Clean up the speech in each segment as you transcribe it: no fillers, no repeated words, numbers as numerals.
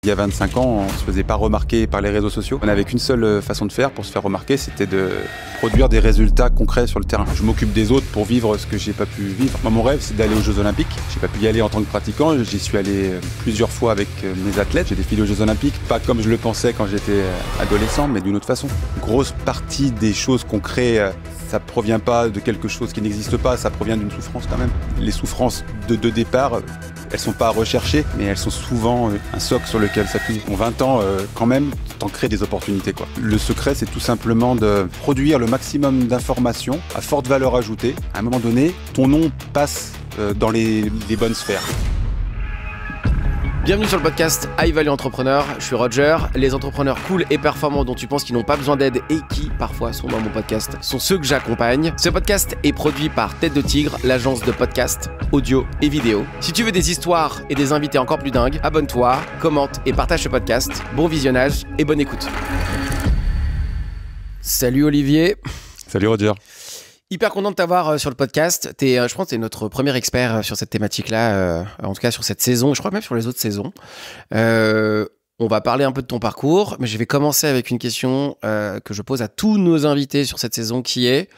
Il y a 25 ans, on ne se faisait pas remarquer par les réseaux sociaux. On n'avait qu'une seule façon de faire pour se faire remarquer, c'était de produire des résultats concrets sur le terrain. Je m'occupe des autres pour vivre ce que j'ai pas pu vivre. Moi, mon rêve, c'est d'aller aux Jeux Olympiques. J'ai pas pu y aller en tant que pratiquant. J'y suis allé plusieurs fois avec mes athlètes. J'ai défilé aux Jeux Olympiques, pas comme je le pensais quand j'étais adolescent, mais d'une autre façon. Une grosse partie des choses qu'on crée, ça provient pas de quelque chose qui n'existe pas, ça provient d'une souffrance quand même. Les souffrances de départ, elles sont pas recherchées, mais elles sont souvent un socle sur lequel s'appuie. En 20 ans, quand même, t'en crées des opportunités, quoi. Le secret, c'est tout simplement de produire le maximum d'informations à forte valeur ajoutée. À un moment donné, ton nom passe dans les bonnes sphères. Bienvenue sur le podcast High Value Entrepreneur, je suis Roger. Les entrepreneurs cool et performants dont tu penses qu'ils n'ont pas besoin d'aide et qui parfois sont dans mon podcast sont ceux que j'accompagne. Ce podcast est produit par Tête de Tigre, l'agence de podcast, audio et vidéo. Si tu veux des histoires et des invités encore plus dingues, abonne-toi, commente et partage ce podcast. Bon visionnage et bonne écoute. Salut Olivier. Salut Roger. Hyper content de t'avoir sur le podcast. Je pense que t'es notre premier expert sur cette thématique-là, en tout cas sur cette saison, et je crois même sur les autres saisons. On va parler un peu de ton parcours, mais je vais commencer avec une question que je pose à tous nos invités sur cette saison, qui est,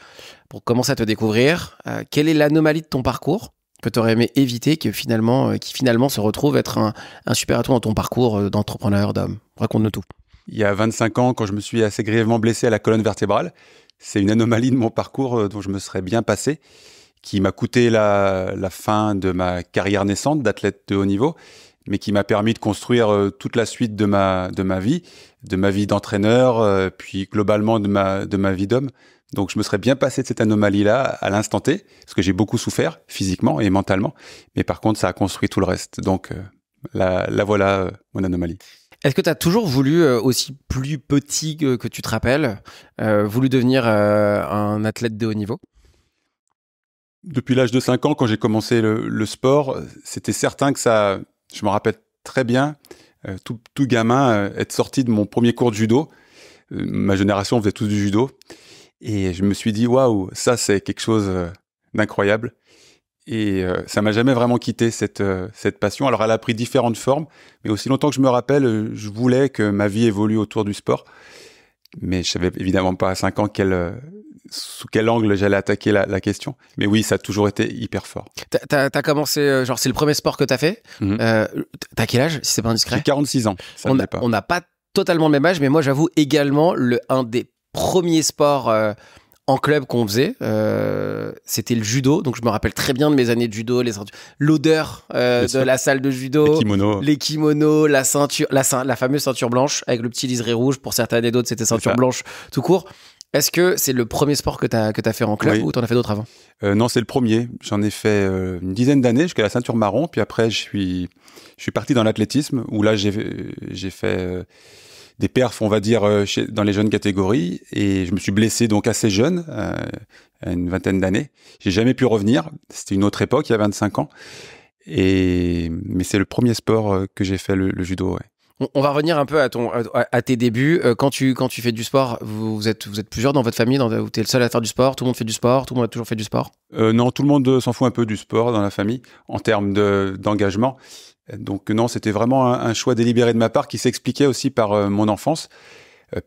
pour commencer à te découvrir, quelle est l'anomalie de ton parcours que tu aurais aimé éviter, qui finalement se retrouve être un super atout dans ton parcours d'entrepreneur, d'homme. Raconte-nous tout. Il y a 25 ans, quand je me suis assez grièvement blessé à la colonne vertébrale, c'est une anomalie de mon parcours dont je me serais bien passé, qui m'a coûté la fin de ma carrière naissante d'athlète de haut niveau, mais qui m'a permis de construire toute la suite de ma vie d'entraîneur, puis globalement de ma vie d'homme. Donc je me serais bien passé de cette anomalie-là à l'instant T, parce que j'ai beaucoup souffert physiquement et mentalement, mais par contre ça a construit tout le reste. Donc la voilà mon anomalie. Est-ce que tu as toujours voulu, aussi plus petit que tu te rappelles, voulu devenir un athlète de haut niveau ? Depuis l'âge de 5 ans, quand j'ai commencé le sport, c'était certain que ça... Je me rappelle très bien, tout gamin, être sorti de mon premier cours de judo. Ma génération faisait tous du judo. Et je me suis dit, waouh, ça c'est quelque chose d'incroyable. Et ça m'a jamais vraiment quitté cette passion. Alors elle a pris différentes formes, mais aussi longtemps que je me rappelle, je voulais que ma vie évolue autour du sport. Mais je savais évidemment pas à 5 ans sous quel angle j'allais attaquer la question. Mais oui, ça a toujours été hyper fort. T'as commencé, genre c'est le premier sport que t'as fait. T'as quel âge, si c'est pas indiscret ? J'ai 46 ans. On n'a pas totalement le même âge, mais moi j'avoue également, un des premiers sports en club qu'on faisait, c'était le judo. Donc je me rappelle très bien de mes années de judo, l'odeur de la salle de judo, les kimonos, la ceinture, la fameuse ceinture blanche avec le petit liseré rouge. Pour certains et d'autres, c'était ceinture blanche tout court. Est-ce que c'est le premier sport que t'as fait en club, ou t'en as fait d'autres avant ? Non, c'est le premier. J'en ai fait une dizaine d'années jusqu'à la ceinture marron. Puis après, je suis parti dans l'athlétisme, où là j'ai fait des perfs, on va dire, dans les jeunes catégories, et je me suis blessé donc assez jeune, à une vingtaine d'années. J'ai jamais pu revenir. C'était une autre époque, il y a 25 ans. Mais c'est le premier sport que j'ai fait, le judo. Ouais. On va revenir un peu à tes débuts. Quand tu fais du sport, vous êtes plusieurs dans votre famille, où tu es le seul à faire du sport, tout le monde fait du sport, tout le monde a toujours fait du sport ? Non, tout le monde s'en fout un peu du sport dans la famille, en termes d'engagement. Donc non, c'était vraiment un choix délibéré de ma part qui s'expliquait aussi par mon enfance.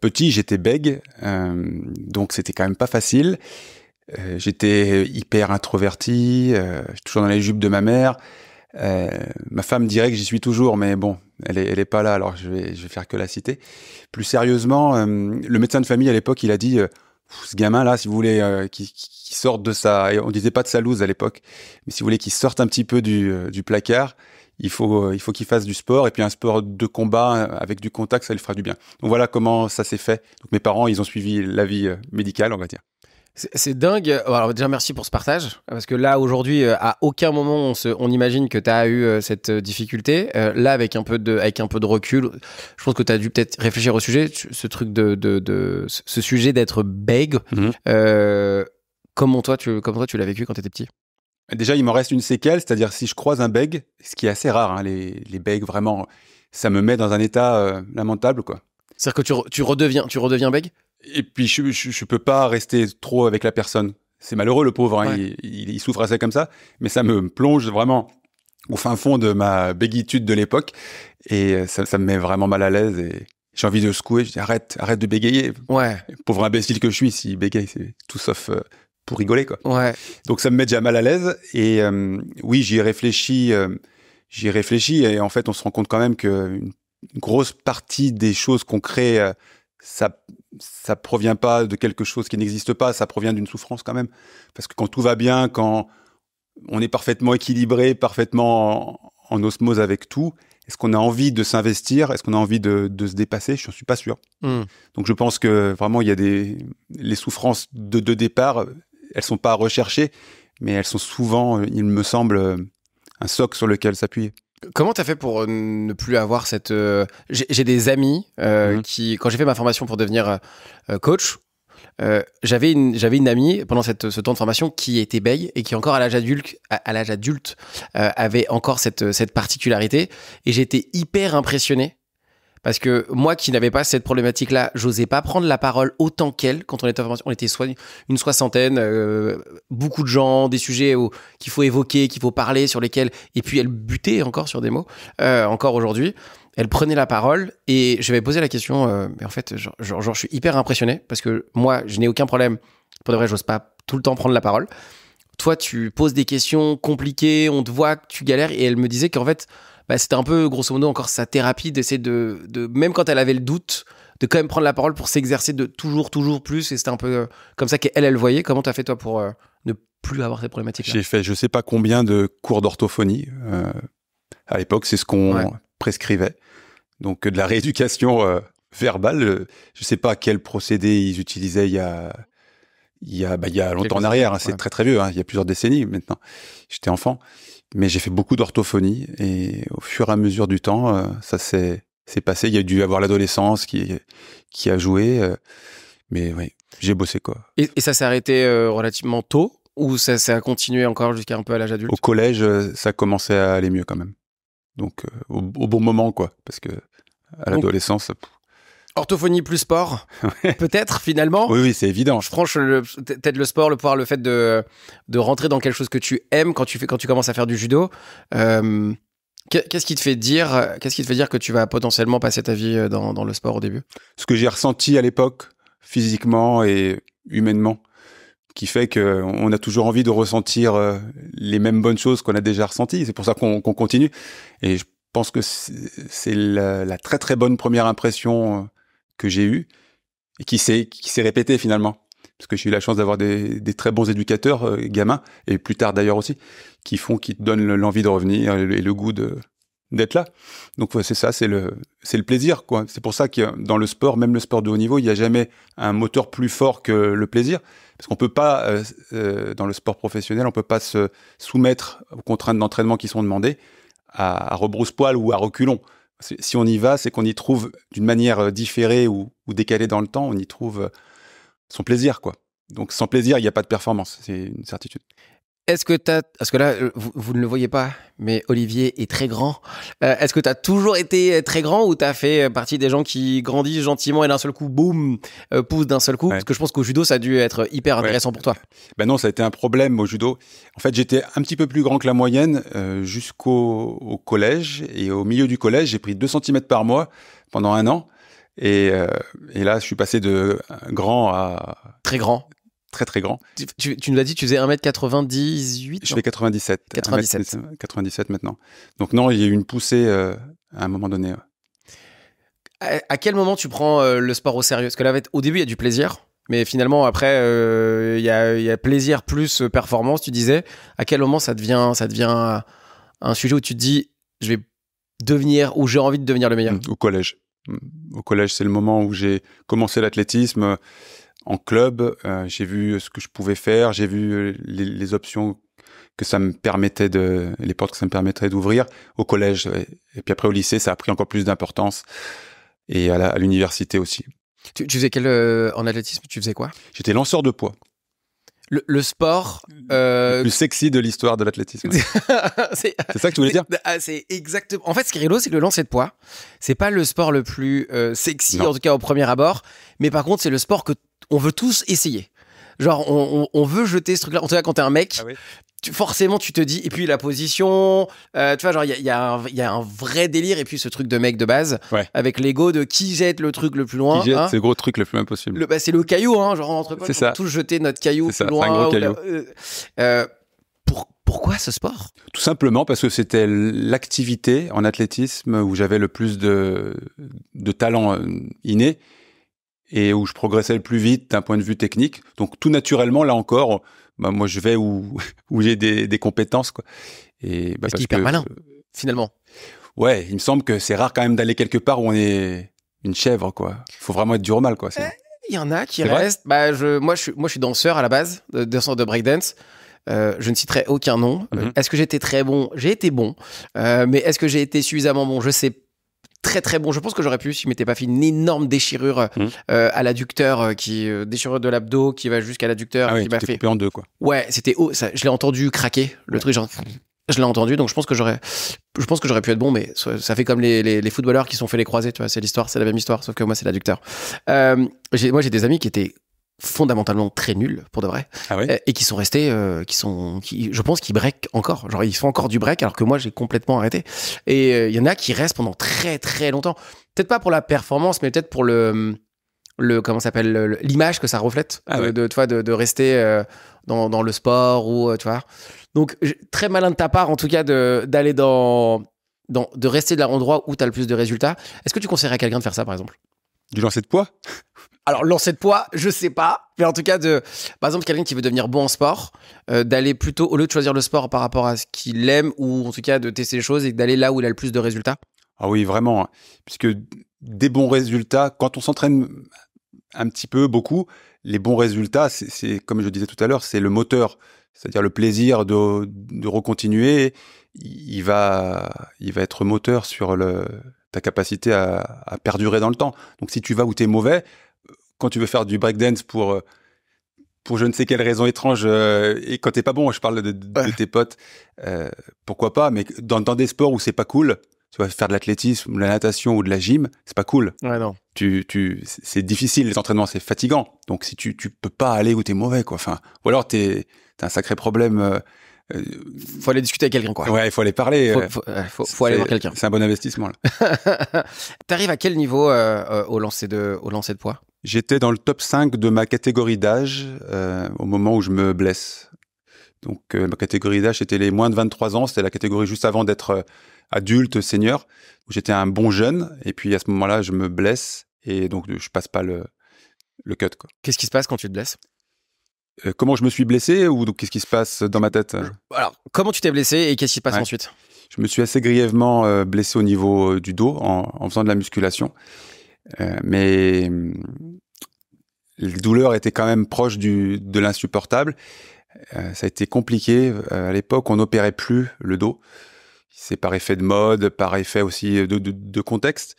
Petit, j'étais bègue, donc c'était quand même pas facile. J'étais hyper introverti, toujours dans les jupes de ma mère. Ma femme dirait que j'y suis toujours, mais bon, elle est pas là, alors je vais faire que la citer. Plus sérieusement, le médecin de famille à l'époque, il a dit ce gamin là, si vous voulez qu'il sorte de sa, et on disait pas de sa loose à l'époque, mais si vous voulez qu'il sorte un petit peu du placard, il faut qu'il fasse du sport, et puis un sport de combat avec du contact, ça lui fera du bien. Donc voilà comment ça s'est fait. Donc mes parents, ils ont suivi l'avis médical, on va dire. C'est dingue. Alors déjà, merci pour ce partage, parce que là, aujourd'hui, à aucun moment on imagine que tu as eu cette difficulté. Là, avec un peu de recul, je pense que tu as dû peut-être réfléchir au sujet, ce truc ce sujet d'être bègue. Comment toi, tu l'as vécu quand tu étais petit ? Déjà, il m'en reste une séquelle, c'est-à-dire si je croise un bègue, ce qui est assez rare, hein, les bègues, vraiment, ça me met dans un état lamentable, quoi. C'est-à-dire que tu redeviens bègue ? Et puis, je peux pas rester trop avec la personne. C'est malheureux, le pauvre, hein, ouais. il souffre assez comme ça, mais ça me plonge vraiment au fin fond de ma béguitude de l'époque. Et ça me met vraiment mal à l'aise. Et j'ai envie de le secouer. Je dis arrête de bégayer. Ouais. Pauvre imbécile que je suis, s'il bégaye, c'est tout sauf pour rigoler, quoi. Ouais. Donc ça me met déjà mal à l'aise. Et oui, j'y ai réfléchi. Et en fait, on se rend compte quand même qu'une grosse partie des choses qu'on crée, ça provient pas de quelque chose qui n'existe pas. Ça provient d'une souffrance quand même. Parce que quand tout va bien, quand on est parfaitement équilibré, parfaitement en osmose avec tout, est-ce qu'on a envie de s'investir? Est-ce qu'on a envie de se dépasser? Je ne suis pas sûr. Donc je pense que vraiment, il y a les souffrances de départ, elles sont pas recherchées, mais elles sont souvent, il me semble, un socle sur lequel s'appuyer. Comment t'as fait pour ne plus avoir cette... J'ai des amis qui, quand j'ai fait ma formation pour devenir coach, j'avais une amie pendant ce temps de formation qui était bègue et qui encore à l'âge adulte avait encore cette particularité, et j'étais hyper impressionné parce que moi qui n'avais pas cette problématique-là, j'osais pas prendre la parole autant qu'elle. Quand on était en formation, on était une soixantaine, beaucoup de gens, des sujets qu'il faut évoquer, qu'il faut parler, sur lesquels, et puis elle butait encore sur des mots, encore aujourd'hui. Elle prenait la parole et je vais poser la question, mais en fait, genre, je suis hyper impressionné parce que moi, je n'ai aucun problème. Pour de vrai, j'ose pas tout le temps prendre la parole. Toi, tu poses des questions compliquées, on te voit que tu galères, et elle me disait qu'en fait, c'était un peu, grosso modo, encore sa thérapie d'essayer de, même quand elle avait le doute, de quand même prendre la parole pour s'exercer de toujours plus, et c'était un peu comme ça qu'elle voyait. Comment t'as fait, toi, pour ne plus avoir ces problématiques-là? J'ai fait je sais pas combien de cours d'orthophonie. À l'époque, c'est ce qu'on prescrivait. Donc de la rééducation verbale. Je sais pas quel procédé ils utilisaient il y a longtemps en arrière. C'est très vieux. Il y a plusieurs décennies maintenant. J'étais enfant, mais j'ai fait beaucoup d'orthophonie, et au fur et à mesure du temps, ça s'est passé. Il y a dû avoir l'adolescence qui a joué, mais oui, j'ai bossé, quoi. Et ça s'est arrêté relativement tôt, ou ça a continué encore jusqu'à un peu à l'âge adulte? Au collège, ça commençait à aller mieux quand même. Donc au bon moment, quoi, parce que à l'adolescence. Orthophonie plus sport, peut-être, finalement. Oui, c'est évident. Je franche peut-être le sport, le fait de rentrer dans quelque chose que tu aimes quand tu commences à faire du judo. Qu'est-ce qui te fait dire que tu vas potentiellement passer ta vie dans le sport au début? Ce que j'ai ressenti à l'époque, physiquement et humainement, qui fait qu'on a toujours envie de ressentir les mêmes bonnes choses qu'on a déjà ressenties. C'est pour ça qu'on continue. Et je pense que c'est la très très bonne première impression que j'ai eue, et qui s'est répétée finalement. Parce que j'ai eu la chance d'avoir des très bons éducateurs, gamins, et plus tard d'ailleurs aussi, qui te donnent l'envie de revenir et le goût d'être là. Donc c'est ça, c'est le plaisir, quoi. C'est pour ça que dans le sport, même le sport de haut niveau, il n'y a jamais un moteur plus fort que le plaisir. Parce qu'on peut pas, dans le sport professionnel, on peut pas se soumettre aux contraintes d'entraînement qui sont demandées à rebrousse-poil ou à reculons. Si on y va, c'est qu'on y trouve d'une manière différée ou décalée dans le temps, on y trouve son plaisir, quoi. Donc sans plaisir, il n'y a pas de performance, c'est une certitude. Est-ce que là, vous ne le voyez pas, mais Olivier est très grand. Est-ce que tu as toujours été très grand, ou tu as fait partie des gens qui grandissent gentiment et d'un seul coup, boum, poussent d'un seul coup? Parce que je pense qu'au judo, ça a dû être hyper intéressant pour toi. Ben non, ça a été un problème au judo. En fait, j'étais un petit peu plus grand que la moyenne jusqu'au collège. Et au milieu du collège, j'ai pris 2 cm par mois pendant 1 an. Et là, je suis passé de grand à... Très grand. Très très grand. Tu nous as dit que tu faisais 1m98? Je fais 97. 97 maintenant. Donc non, il y a eu une poussée à un moment donné. À quel moment tu prends le sport au sérieux? Parce que là, au début, il y a du plaisir, mais finalement, après, il y a plaisir plus performance, tu disais. À quel moment ça devient un sujet où tu te dis, je vais devenir, ou j'ai envie de devenir le meilleur? Au collège. Au collège, c'est le moment où j'ai commencé l'athlétisme. En club, j'ai vu ce que je pouvais faire, j'ai vu les options que ça me permettait les portes que ça me permettrait d'ouvrir au collège. Et puis après au lycée, ça a pris encore plus d'importance, et à l'université aussi. Tu faisais en athlétisme, tu faisais quoi? J'étais lanceur de poids. Le sport le plus sexy de l'histoire de l'athlétisme. C'est ça que tu voulais dire? C'est exactement. En fait, ce qui est rigolo, c'est que le lancer de poids, c'est pas le sport le plus sexy, en tout cas au premier abord, mais par contre, c'est le sport que on veut tous essayer. Genre, on veut jeter ce truc-là. En tout cas, quand t'es un mec, Ah oui. forcément, tu te dis. Et puis la position, tu vois, genre, il y a un vrai délire. Et puis ce truc de mec de base, Ouais. avec l'ego de qui jette le truc le plus loin. Qui jette, hein. c'est le gros truc le plus loin possible. C'est le caillou, hein, genre entre potes, C'est on ça. va tous jeter notre caillou C'est plus ça, c'est un loin. gros caillou. Pourquoi ce sport? Tout simplement parce que c'était l'activité en athlétisme où j'avais le plus de talent inné et où je progressais le plus vite d'un point de vue technique. Donc tout naturellement, là encore, bah, moi je vais où j'ai des compétences, quoi. Et C'est hyper malin, finalement. Ouais, il me semble que c'est rare quand même d'aller quelque part où on est une chèvre, quoi. Il faut vraiment être dur au mal, quoi. Il y en a qui C'est vrai restent. Moi, je suis danseur à la base, danseur de breakdance. Je ne citerai aucun nom. Est-ce que j'étais très bon? J'ai été bon. Mais est-ce que j'ai été suffisamment bon? Je sais. Très très bon. Je pense que j'aurais pu si je m'étais pas fait une énorme déchirure à l'adducteur, déchirure de l'abdos qui va jusqu'à l'adducteur. Ah oui, qui m'a tu t'es fait. coupé en deux, quoi. Ouais, c'était je l'ai entendu craquer le truc, genre. Je l'ai entendu, donc je pense que j'aurais pu être bon, mais ça fait comme les footballeurs qui sont fait les croisés, tu vois, c'est la même histoire, sauf que moi c'est l'adducteur. Moi j'ai des amis qui étaient fondamentalement très nuls pour de vrai, Ah ouais. et qui sont restés, je pense qu'ils break encore, genre ils font encore du break alors que moi j'ai complètement arrêté. Et il y en a qui restent pendant très très longtemps, peut-être pas pour la performance, mais peut-être pour comment s'appelle, l'image que ça reflète, de rester dans le sport ou tu vois. Donc très malin de ta part en tout cas d'aller de rester dans l'endroit où tu as le plus de résultats. Est-ce que tu conseillerais à quelqu'un de faire ça par exemple? Du lancer de poids? Alors lancer de poids, je sais pas, mais en tout cas par exemple quelqu'un qui veut devenir bon en sport, d'aller plutôt au lieu de choisir le sport par rapport à ce qu'il aime ou en tout cas de tester les choses et d'aller là où il a le plus de résultats. Ah oui, vraiment, puisque des bons résultats, quand on s'entraîne un petit peu, beaucoup, les bons résultats, c'est comme je disais tout à l'heure, c'est le moteur, c'est-à-dire le plaisir de recontinuer. Il va être moteur sur ta capacité à perdurer dans le temps. Donc si tu vas où t'es mauvais, quand tu veux faire du breakdance pour je ne sais quelle raison étrange, et quand t'es pas bon, je parle de tes potes, pourquoi pas, mais dans des sports où c'est pas cool, tu vas faire de l'athlétisme, de la natation ou de la gym, c'est pas cool. Ouais, non. C'est difficile, les entraînements, c'est fatigant. Donc, si tu peux pas aller où t'es mauvais, quoi. Enfin, ou alors t'as un sacré problème. Faut aller discuter avec quelqu'un, quoi. Ouais, il faut aller parler. Faut aller voir quelqu'un. C'est un bon investissement, là. T'arrives à quel niveau au lancer de poids? J'étais dans le top 5 de ma catégorie d'âge au moment où je me blesse. Donc, ma catégorie d'âge, c'était les moins de 23 ans. C'était la catégorie juste avant d'être adulte, senior. J'étais un bon jeune. Et puis, à ce moment-là, je me blesse. Et donc, je passe pas le cut, quoi. Qu'est-ce qui se passe quand tu te blesses? Comment je me suis blessé ou qu'est-ce qui se passe dans ma tête? Alors, comment tu t'es blessé et qu'est-ce qui se passe ensuite? Je me suis assez grièvement blessé au niveau du dos en faisant de la musculation. Mais les douleurs étaient quand même proches de l'insupportable. Ça a été compliqué. À l'époque, on n'opérait plus le dos. C'est par effet de mode, par effet aussi de contexte.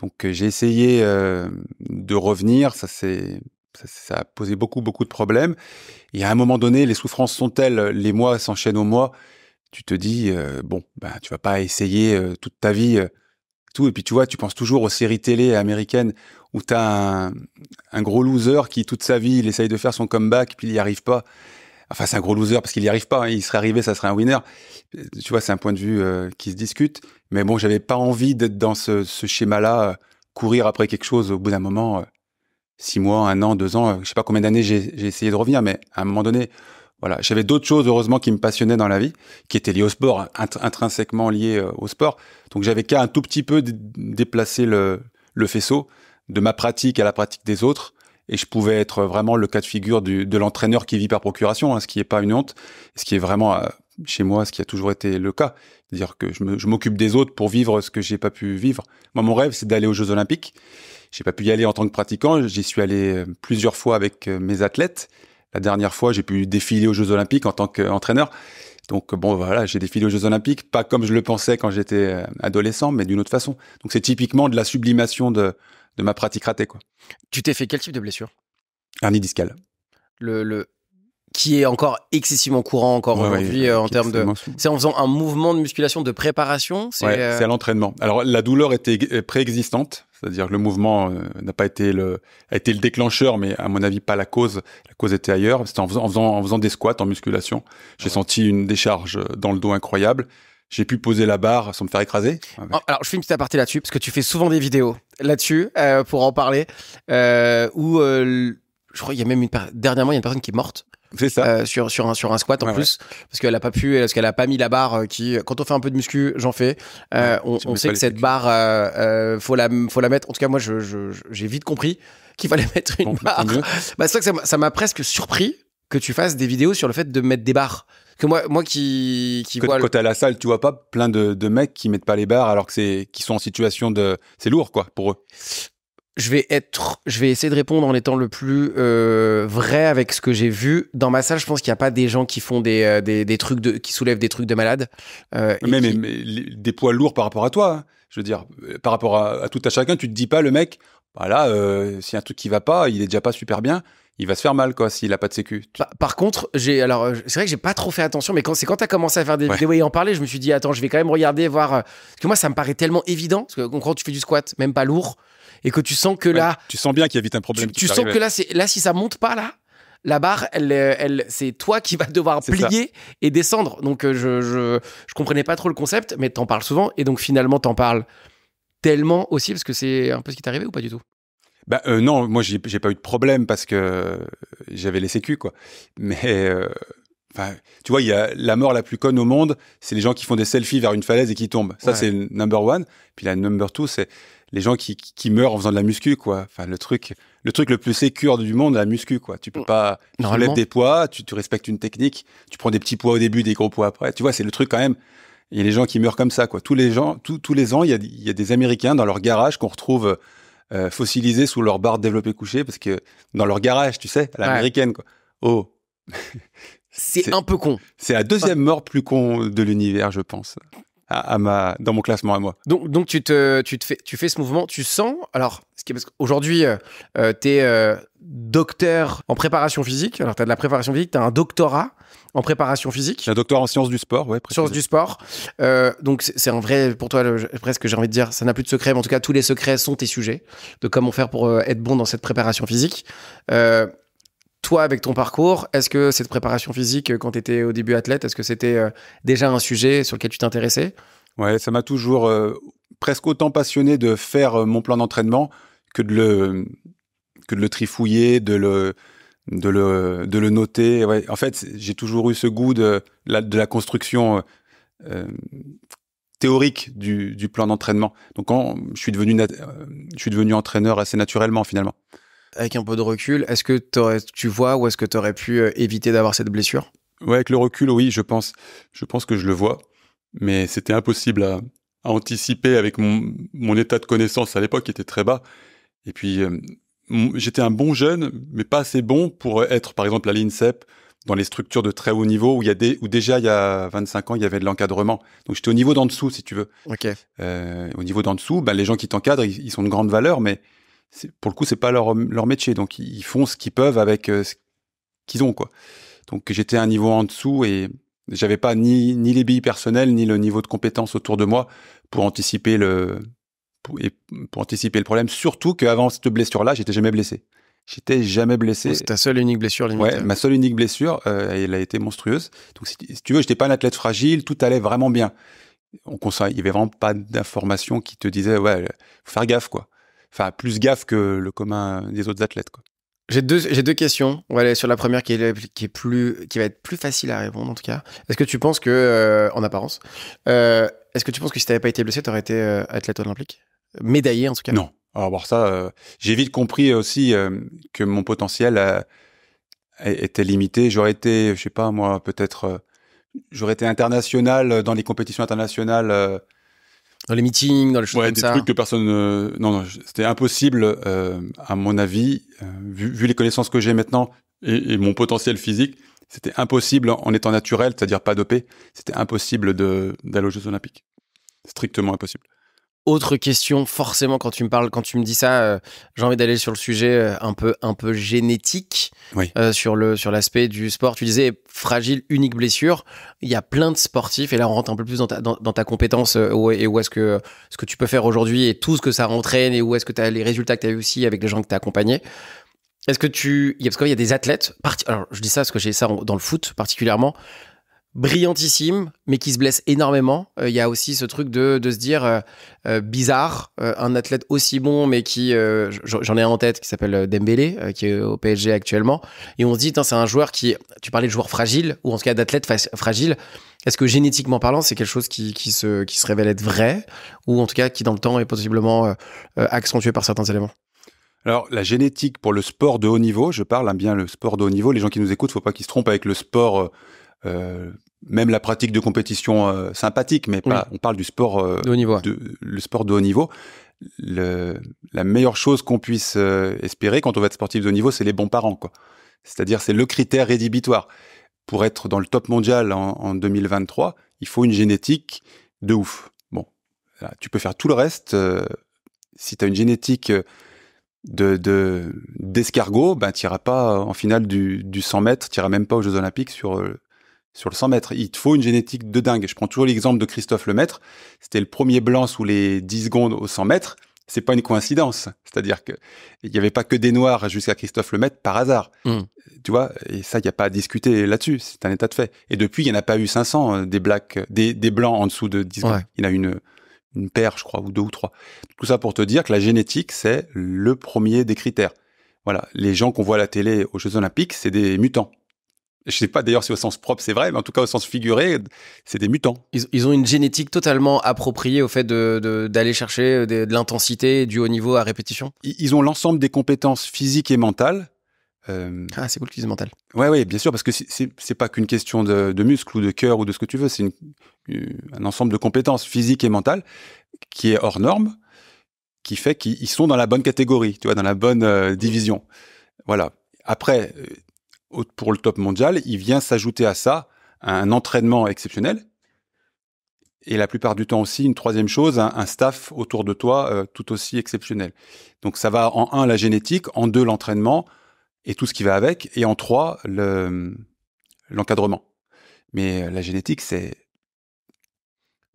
Donc, j'ai essayé de revenir. Ça a posé beaucoup de problèmes. Et à un moment donné, les souffrances sont telles, les mois s'enchaînent aux mois. Tu te dis, tu vas pas essayer toute ta vie tout. Et puis, tu vois, tu penses toujours aux séries télé américaines où t'as un gros loser qui, toute sa vie, il essaye de faire son comeback, puis il y arrive pas. Enfin, c'est un gros loser parce qu'il y arrive pas. Hein. Il serait arrivé, ça serait un winner. Tu vois, c'est un point de vue qui se discute. Mais bon, j'avais pas envie d'être dans ce schéma-là, courir après quelque chose au bout d'un moment, 6 mois, 1 an, 2 ans, je sais pas combien d'années j'ai essayé de revenir, mais à un moment donné, voilà, j'avais d'autres choses, heureusement, qui me passionnaient dans la vie, qui étaient liées au sport, intrinsèquement liées au sport. Donc, j'avais qu'à un tout petit peu déplacer le faisceau de ma pratique à la pratique des autres. Et je pouvais être vraiment le cas de figure de l'entraîneur qui vit par procuration, hein, ce qui est pas une honte, ce qui est vraiment, chez moi, ce qui a toujours été le cas. C'est-à-dire que je m'occupe des autres pour vivre ce que j'ai pas pu vivre. Moi, mon rêve, c'est d'aller aux Jeux Olympiques. J'ai pas pu y aller en tant que pratiquant. J'y suis allé plusieurs fois avec mes athlètes. La dernière fois, j'ai pu défiler aux Jeux Olympiques en tant qu'entraîneur. Donc bon, voilà, j'ai défilé aux Jeux Olympiques, pas comme je le pensais quand j'étais adolescent, mais d'une autre façon. Donc c'est typiquement de la sublimation de ma pratique ratée, quoi. Tu t'es fait quel type de blessure? Hernie discale. Qui est encore excessivement courant encore aujourd'hui en termes de... C'est en faisant un mouvement de musculation de préparation? C'est à l'entraînement. Alors la douleur était préexistante, C'est-à-dire que le mouvement n'a pas été a été le déclencheur, mais à mon avis pas la cause. La cause était ailleurs. C'était en faisant des squats en musculation. J'ai senti une décharge dans le dos incroyable. J'ai pu poser la barre sans me faire écraser. Alors, je fais une petite aparté là-dessus, parce que tu fais souvent des vidéos là-dessus, pour en parler, où je crois qu'il y a même dernièrement, il y a une personne qui est morte. C'est ça. Sur un squat en plus, parce qu'elle a pas pu, parce qu'elle a pas mis la barre quand on fait un peu de muscu, j'en fais. On sait que cette barre, faut la mettre. En tout cas, moi, j'ai vite compris qu'il fallait mettre une barre. Bah, c'est vrai que ça m'a presque surpris que tu fasses des vidéos sur le fait de mettre des barres. Que moi qui vois. Quand t'es à la salle, tu vois pas plein de mecs qui mettent pas les barres alors que qui sont en situation c'est lourd, quoi, pour eux. Je vais essayer de répondre en étant le plus vrai avec ce que j'ai vu. Dans ma salle, je pense qu'il n'y a pas des gens qui font des trucs qui soulèvent des trucs de malade. Mais des poids lourds par rapport à toi. Hein. Je veux dire, par rapport à tout à chacun, tu te dis pas, le mec, voilà, s'il y a un truc qui va pas, il est déjà pas super bien. Il va se faire mal, quoi, s'il a pas de sécu. Par contre, c'est vrai que j'ai pas trop fait attention, mais quand t'as commencé à faire des vidéos et en parler, je me suis dit, attends, je vais quand même regarder, voir. Parce que moi, ça me paraît tellement évident, parce que quand tu fais du squat, même pas lourd, et que tu sens que là. Tu sens bien qu'il y a vite un problème. Tu sens que là, si ça monte pas, là, la barre, c'est toi qui vas devoir plier et descendre. Donc, je comprenais pas trop le concept, mais t'en parles souvent, et donc finalement, t'en parles tellement aussi, parce que c'est un peu ce qui t'est arrivé ou pas du tout? Non, moi j'ai pas eu de problème parce que j'avais les sécu, quoi. Mais tu vois, il y a la mort la plus conne au monde, c'est les gens qui font des selfies vers une falaise et qui tombent. Ça, c'est number one. Puis la number two, c'est les gens qui meurent en faisant de la muscu, quoi. Enfin, le truc le plus sécure du monde, la muscu, quoi. Tu peux pas soulèves des poids, tu respectes une technique, tu prends des petits poids au début, des gros poids après. Tu vois, c'est le truc quand même. Il y a des gens qui meurent comme ça, quoi. Tous les ans, il y a des Américains dans leur garage qu'on retrouve fossilisés sous leur barre de développé couché, parce que dans leur garage, tu sais, à l'américaine, quoi. Oh. C'est un peu con. C'est la deuxième mort plus con de l'univers, je pense, dans mon classement à moi. Donc tu fais ce mouvement, tu sens. Alors, parce qu'aujourd'hui, t'es docteur en préparation physique. Alors, t'as de la préparation physique, t'as un doctorat en préparation physique. J'ai un doctorat en sciences du sport, ouais. Sciences du sport. Donc, c'est un vrai, pour toi, presque, j'ai envie de dire, ça n'a plus de secret, mais en tout cas, tous les secrets sont tes sujets de comment faire pour être bon dans cette préparation physique. Toi, avec ton parcours, est-ce que cette préparation physique, quand tu étais au début athlète, est-ce que c'était déjà un sujet sur lequel tu t'intéressais? Ouais, ça m'a toujours presque autant passionné de faire mon plan d'entraînement que de le trifouiller, de le noter. Ouais. En fait, j'ai toujours eu ce goût de la construction théorique du plan d'entraînement. Donc, quand je suis devenu entraîneur assez naturellement, finalement. Avec un peu de recul, est-ce que tu vois ou est-ce que tu aurais pu éviter d'avoir cette blessure? Ouais, avec le recul, oui, je pense que je le vois, mais c'était impossible à anticiper avec mon état de connaissance à l'époque qui était très bas. Et puis, j'étais un bon jeune, mais pas assez bon pour être, par exemple, à l'INSEP, dans les structures de très haut niveau, où déjà, il y a 25 ans, il y avait de l'encadrement. Donc, j'étais au niveau d'en dessous, si tu veux. Ok. Au niveau d'en dessous, les gens qui t'encadrent, ils sont de grande valeur, mais pour le coup, c'est pas leur métier. Donc, ils font ce qu'ils peuvent avec ce qu'ils ont, quoi. Donc, j'étais à un niveau en dessous et j'avais pas ni les billes personnelles, ni le niveau de compétence autour de moi pour anticiper le problème. Surtout qu'avant cette blessure-là, j'étais jamais blessé. C'est ta seule et unique blessure, limite. Ouais, ma seule unique blessure, elle a été monstrueuse. Donc, si tu veux, j'étais pas un athlète fragile, tout allait vraiment bien. Il y avait vraiment pas d'informations qui te disaient, ouais, faut faire gaffe, quoi. Enfin, plus gaffe que le commun des autres athlètes, quoi. J'ai deux questions. On va aller sur la première qui va être plus facile à répondre, en tout cas. Est-ce que tu penses que, en apparence, est-ce que tu penses que si t'avais pas été blessé, t'aurais été athlète olympique? Médaillé, en tout cas? Non. Alors, ça, j'ai vite compris aussi que mon potentiel était limité. J'aurais été, je sais pas, moi, peut-être, j'aurais été international dans les compétitions internationales. Dans les meetings, dans les choses comme ça. Ouais, des trucs que personne. Non, c'était impossible, à mon avis, vu les connaissances que j'ai maintenant et mon potentiel physique, c'était impossible en étant naturel, c'est-à-dire pas dopé. C'était impossible d'aller aux Jeux Olympiques. Strictement impossible. Autre question, forcément, quand tu me dis ça, j'ai envie d'aller sur le sujet un peu génétique, Oui. sur l'aspect du sport. Tu disais fragile, unique blessure. Il y a plein de sportifs, et là on rentre un peu plus dans ta compétence, et où est-ce que ce que tu peux faire aujourd'hui et tout ce que ça entraîne, et où est-ce que tu as les résultats que tu as eu aussi avec les gens que tu as accompagnés. Est-ce que parce qu'il y a des athlètes, alors je dis ça parce que j'ai ça dans le foot particulièrement, brillantissime, mais qui se blesse énormément. Il y a aussi ce truc de se dire bizarre, un athlète aussi bon, mais qui, j'en ai un en tête, qui s'appelle Dembélé, qui est au PSG actuellement. Et on se dit, c'est un joueur tu parlais de joueur fragile, ou en tout cas d'athlète fragile. Est-ce que génétiquement parlant, c'est quelque chose qui se révèle être vrai, ou en tout cas qui dans le temps est possiblement accentué par certains éléments? Alors, la génétique pour le sport de haut niveau, je parle bien le sport de haut niveau. Les gens qui nous écoutent, faut pas qu'ils se trompent avec le sport, même la pratique de compétition sympathique, mais pas. Oui. On parle du sport de haut niveau. Le sport de haut niveau. La meilleure chose qu'on puisse espérer quand on va être sportif de haut niveau, c'est les bons parents, quoi. C'est-à-dire, c'est le critère rédhibitoire. Pour être dans le top mondial en 2023, il faut une génétique de ouf. Bon, là, tu peux faire tout le reste. Si tu as une génétique d'escargot, ben tu n'iras pas en finale du 100 mètres, tu n'iras même pas aux Jeux Olympiques sur le 100 mètres. Il te faut une génétique de dingue. Je prends toujours l'exemple de Christophe Lemaître. C'était le premier blanc sous les 10 secondes au 100 mètres. C'est pas une coïncidence. C'est-à-dire que il n'y avait pas que des noirs jusqu'à Christophe Lemaître par hasard. Tu vois, et ça, il n'y a pas à discuter là-dessus. C'est un état de fait. Et depuis, il n'y en a pas eu 500 des blancs en dessous de 10 secondes. Ouais. Il y en a une paire, je crois, ou 2 ou 3. Tout ça pour te dire que la génétique, c'est le premier des critères. Voilà. Les gens qu'on voit à la télé aux Jeux Olympiques, c'est des mutants. Je sais pas d'ailleurs si au sens propre c'est vrai, mais en tout cas au sens figuré, c'est des mutants. Ils ont une génétique totalement appropriée au fait d'aller chercher de l'intensité, du haut niveau à répétition. Ils ont l'ensemble des compétences physiques et mentales. Ah, c'est cool qu'ils disent mental. Ouais, bien sûr, parce que c'est pas qu'une question de muscles ou de cœur ou de ce que tu veux, c'est un ensemble de compétences physiques et mentales qui est hors norme, qui fait qu'ils sont dans la bonne catégorie, tu vois, dans la bonne division. Voilà. Après, pour le top mondial, il vient s'ajouter à ça un entraînement exceptionnel et la plupart du temps aussi, une troisième chose, un staff autour de toi tout aussi exceptionnel. Donc ça va en 1, la génétique, en 2, l'entraînement et tout ce qui va avec, et en 3, l'encadrement. Mais la génétique, c'est...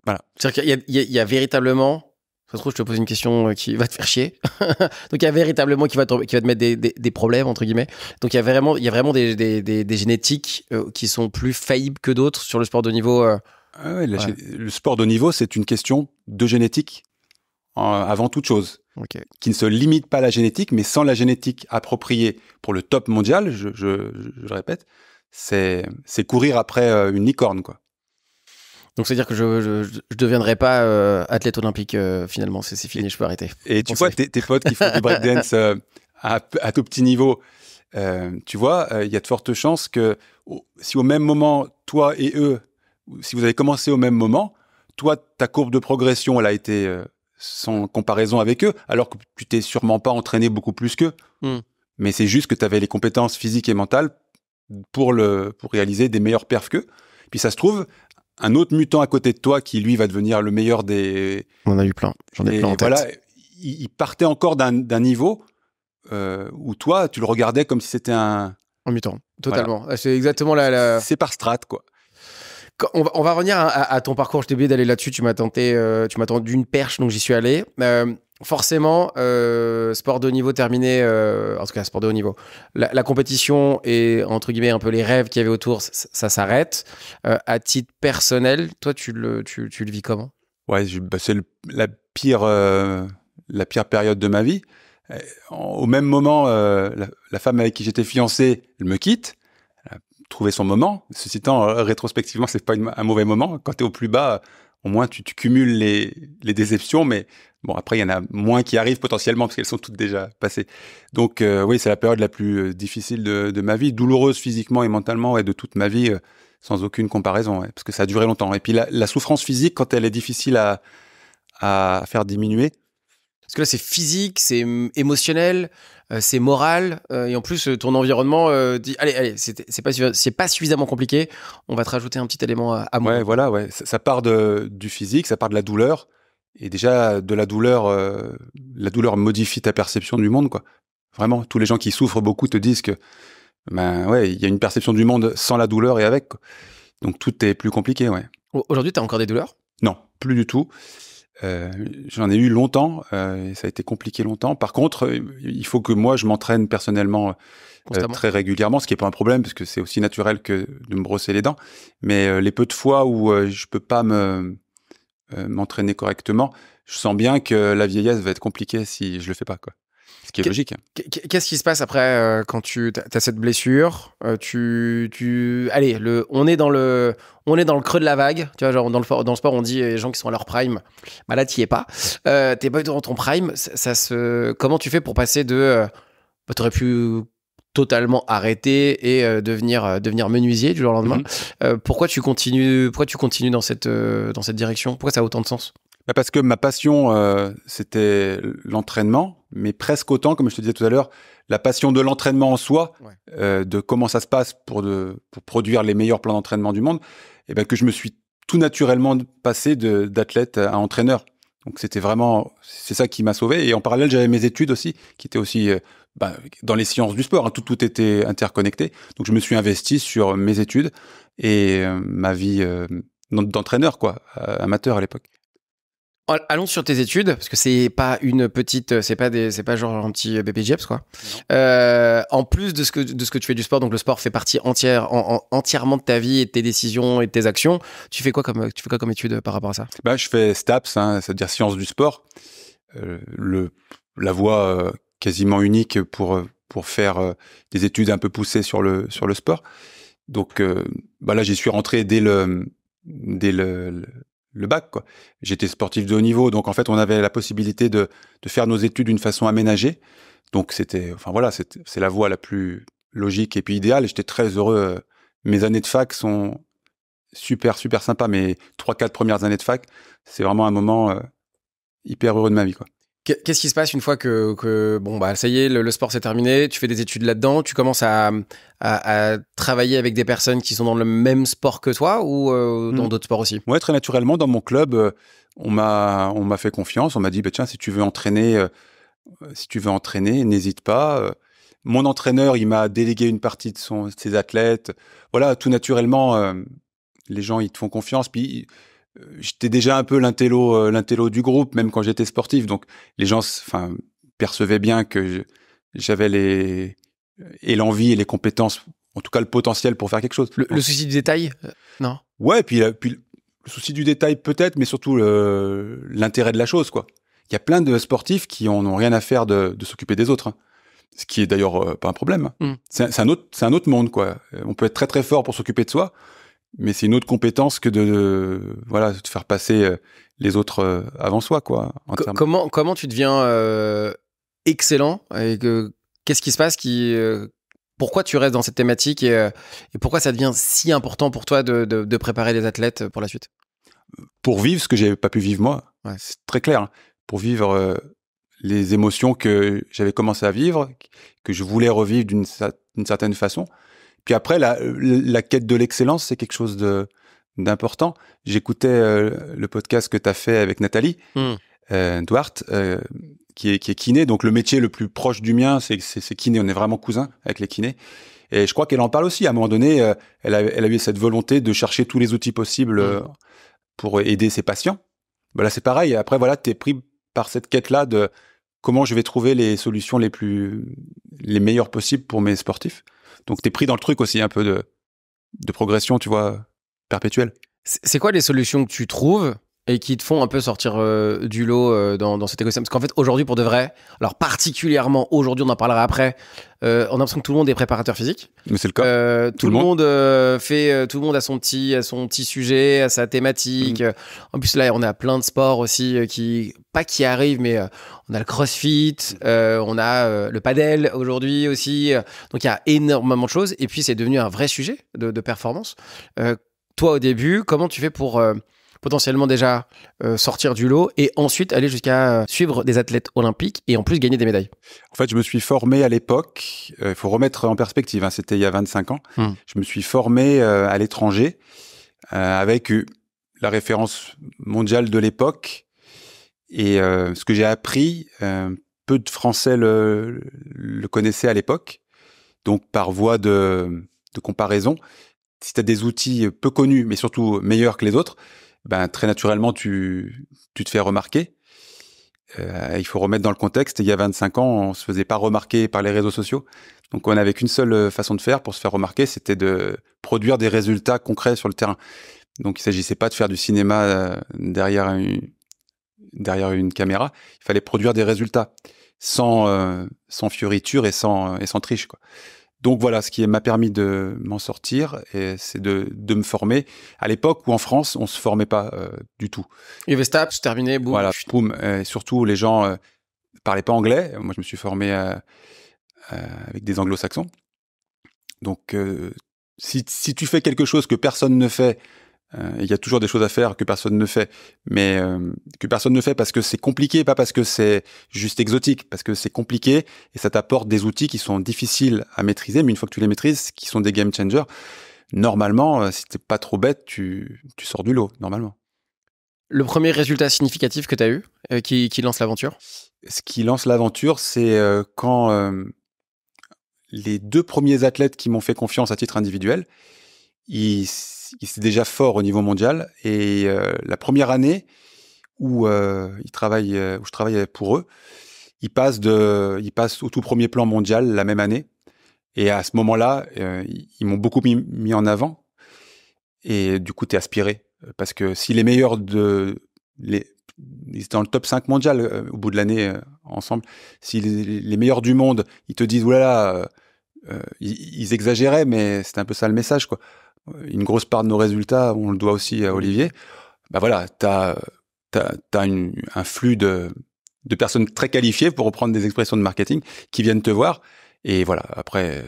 Voilà. C'est-à-dire qu'il y a véritablement... Ça se trouve, je te pose une question qui va te faire chier. Donc, il y a véritablement qui va te mettre des problèmes, entre guillemets. Donc, il y a vraiment des génétiques qui sont plus faillibles que d'autres sur le sport de haut niveau. Ouais. Le sport de haut niveau, c'est une question de génétique avant toute chose. Okay. Qui ne se limite pas à la génétique, mais sans la génétique appropriée pour le top mondial, je le répète, c'est courir après une licorne, quoi. Donc, c'est-à-dire que je deviendrai pas athlète olympique, finalement, c'est fini, je peux arrêter. Et tu vois, tes potes qui font du breakdance à tout petit niveau, tu vois, il y a de fortes chances que si au même moment, toi et eux, si vous avez commencé au même moment, toi, ta courbe de progression, elle a été sans comparaison avec eux, alors que tu t'es sûrement pas entraîné beaucoup plus qu'eux. Mais c'est juste que tu avais les compétences physiques et mentales pour réaliser des meilleurs perfs qu'eux. Puis ça se trouve, un autre mutant à côté de toi qui, lui, va devenir le meilleur des... On en a eu plein. J'en ai plein en tête. Voilà, il partait encore d'un niveau où toi, tu le regardais comme si c'était un mutant, totalement. Voilà. C'est exactement la... C'est par strate, quoi. On va revenir à ton parcours. Je t'ai oublié d'aller là-dessus. Tu m'as tendu une perche, donc j'y suis allé. Forcément, sport de haut niveau terminé, en tout cas sport de haut niveau. La compétition et entre guillemets un peu les rêves qu'il y avait autour, ça s'arrête. À titre personnel, toi, tu le vis comment ? Ouais, c'est la pire période de ma vie. Au même moment, la femme avec qui j'étais fiancé, elle me quitte. Elle a trouvé son moment. Ceci étant, rétrospectivement, c'est pas un mauvais moment. Quand tu es au plus bas, au moins tu cumules les déceptions, mais bon, après, il y en a moins qui arrivent potentiellement parce qu'elles sont toutes déjà passées. Donc, oui, c'est la période la plus difficile de ma vie, douloureuse physiquement et mentalement, de toute ma vie, sans aucune comparaison, parce que ça a duré longtemps. Et puis, la souffrance physique, quand elle est difficile à faire diminuer. Parce que là, c'est physique, c'est émotionnel, c'est moral, et en plus, ton environnement dit, allez, c'est pas suffisamment compliqué, on va te rajouter un petit élément à moi. Ouais, voilà, ouais. Ça part du physique, ça part de la douleur. Et déjà, de la douleur modifie ta perception du monde, quoi. Vraiment, tous les gens qui souffrent beaucoup te disent que, ben ouais, il y a une perception du monde sans la douleur et avec, quoi. Donc tout est plus compliqué, ouais. Aujourd'hui, tu as encore des douleurs? Non, plus du tout. J'en ai eu longtemps, et ça a été compliqué longtemps. Par contre, il faut que moi, je m'entraîne personnellement très régulièrement, ce qui n'est pas un problème, parce que c'est aussi naturel que de me brosser les dents. Mais les peu de fois où je peux pas m'entraîner correctement, je sens bien que la vieillesse va être compliquée si je le fais pas, quoi. Ce qui est logique. Qu'est-ce qui se passe après quand tu as cette blessure? Allez, on est dans le creux de la vague. Tu vois, genre dans le sport, on dit les gens qui sont à leur prime. Bah là, t'y es pas. T'es pas dans ton prime. Comment tu fais pour passer de t'aurais pu totalement arrêter et devenir menuisier du jour au lendemain. Pourquoi tu continues dans cette direction? Pourquoi ça a autant de sens? Parce que ma passion, c'était l'entraînement, mais presque autant, comme je te disais tout à l'heure, la passion de l'entraînement en soi, de comment ça se passe pour produire les meilleurs plans d'entraînement du monde, et ben que je me suis tout naturellement passé d'athlète à entraîneur. Donc c'est ça qui m'a sauvé. Et en parallèle, j'avais mes études aussi, qui étaient aussi dans les sciences du sport. Hein, tout était interconnecté. Donc je me suis investi sur mes études et ma vie d'entraîneur, quoi, amateur à l'époque. Allons sur tes études, parce que c'est pas c'est pas genre un petit bébé Jeps, quoi. En plus de ce que tu fais du sport, donc le sport fait partie entièrement de ta vie et de tes décisions et de tes actions. Tu fais quoi comme étude par rapport à ça? Je fais STAPS, hein, c'est-à-dire sciences du sport. La voie quasiment unique pour faire des études un peu poussées sur le sport. Donc là, j'y suis rentré dès le bac, quoi. J'étais sportif de haut niveau, donc en fait, on avait la possibilité de faire nos études d'une façon aménagée. Donc c'est la voie la plus logique et puis idéale. Et j'étais très heureux. Mes années de fac sont super, super sympas. Mes 3-4 premières années de fac, c'est vraiment un moment hyper heureux de ma vie, quoi. Qu'est-ce qui se passe une fois que ça y est, le sport c'est terminé, tu fais des études là-dedans, tu commences à travailler avec des personnes qui sont dans le même sport que toi ou dans d'autres sports aussi? Ouais, très naturellement, dans mon club, on m'a fait confiance, on m'a dit tiens, si tu veux entraîner, n'hésite pas. Mon entraîneur, il m'a délégué une partie de ses athlètes. Voilà, tout naturellement, les gens ils te font confiance, puis j'étais déjà un peu l'intello du groupe, même quand j'étais sportif. Donc, les gens, percevaient bien que j'avais l'envie et les compétences, en tout cas le potentiel pour faire quelque chose. Le souci du détail, non? Ouais, puis le souci du détail peut-être, mais surtout l'intérêt de la chose, quoi. Il y a plein de sportifs qui n'ont rien à faire de s'occuper des autres, hein. Ce qui est d'ailleurs pas un problème. C'est un autre monde, quoi. On peut être très très fort pour s'occuper de soi, mais c'est une autre compétence que de faire passer les autres avant soi, quoi. Comment tu deviens excellent et qu'est-ce qui se passe pourquoi tu restes dans cette thématique et pourquoi ça devient si important pour toi de préparer des athlètes pour la suite? Pour vivre ce que j'avais pas pu vivre moi, c'est très clair. Hein. Pour vivre les émotions que j'avais commencé à vivre, que je voulais revivre d'une certaine façon. Puis après, la quête de l'excellence, c'est quelque chose d'important. J'écoutais le podcast que tu as fait avec Nathalie Duarte, qui est kiné. Donc, le métier le plus proche du mien, c'est kiné. On est vraiment cousins avec les kinés. Et je crois qu'elle en parle aussi. À un moment donné, elle a eu cette volonté de chercher tous les outils possibles pour aider ses patients. Là, c'est pareil. Après, tu es pris par cette quête-là de comment je vais trouver les solutions les meilleures possibles pour mes sportifs. Donc, t'es pris dans le truc aussi, un peu de progression, tu vois, perpétuelle. C'est quoi les solutions que tu trouves et qui te font un peu sortir du lot dans cet écosystème? Parce qu'en fait, aujourd'hui, pour de vrai, alors particulièrement aujourd'hui, on en parlera après, on a l'impression que tout le monde est préparateur physique. Mais c'est le cas. Tout le monde tout le monde a son petit sujet, a sa thématique. En plus, là, on a plein de sports aussi qui arrivent, mais on a le crossfit, on a le padel aujourd'hui aussi. Donc, il y a énormément de choses. Et puis, c'est devenu un vrai sujet de performance. Toi, au début, comment tu fais pour potentiellement déjà sortir du lot et ensuite aller jusqu'à suivre des athlètes olympiques et en plus gagner des médailles? En fait, je me suis formé à l'époque, il faut remettre en perspective, hein, c'était il y a 25 ans, je me suis formé à l'étranger avec la référence mondiale de l'époque Et ce que j'ai appris, peu de Français le connaissaient à l'époque. Donc, par voie de comparaison, si tu as des outils peu connus, mais surtout meilleurs que les autres, ben, très naturellement, tu te fais remarquer. Il faut remettre dans le contexte, il y a 25 ans, on se faisait pas remarquer par les réseaux sociaux. Donc, on n'avait qu'une seule façon de faire pour se faire remarquer, c'était de produire des résultats concrets sur le terrain. Donc, il s'agissait pas de faire du cinéma derrière une caméra. Il fallait produire des résultats sans fioriture et sans triche, quoi. Donc voilà, ce qui m'a permis de m'en sortir, c'est de me former. À l'époque où en France, on se formait pas du tout. Il y avait STAPS, terminé, boum. Voilà, boum. Et surtout, les gens parlaient pas anglais. Moi, je me suis formé avec des anglo-saxons. Donc, si tu fais quelque chose que personne ne fait, il y a toujours des choses à faire que personne ne fait, mais que personne ne fait parce que c'est compliqué, pas parce que c'est juste exotique, parce que c'est compliqué et ça t'apporte des outils qui sont difficiles à maîtriser, mais une fois que tu les maîtrises, qui sont des game changers, normalement, si t'es pas trop bête, tu sors du lot, normalement. Le premier résultat significatif que tu as eu, qui lance l'aventure? Ce qui lance l'aventure, c'est quand les 2 premiers athlètes qui m'ont fait confiance à titre individuel, ils étaient déjà forts au niveau mondial et la première année où je travaillais pour eux, ils passent au tout premier plan mondial la même année et à ce moment-là, ils m'ont beaucoup mis en avant et du coup, t'es aspiré parce que si les meilleurs ils étaient dans le top 5 mondial au bout de l'année ensemble, si les meilleurs du monde, ils te disent oulala, ils exagéraient, mais c'était un peu ça le message, quoi. Une grosse part de nos résultats, on le doit aussi à Olivier. Bah voilà, t'as un flux de personnes très qualifiées, pour reprendre des expressions de marketing, qui viennent te voir. Et voilà, après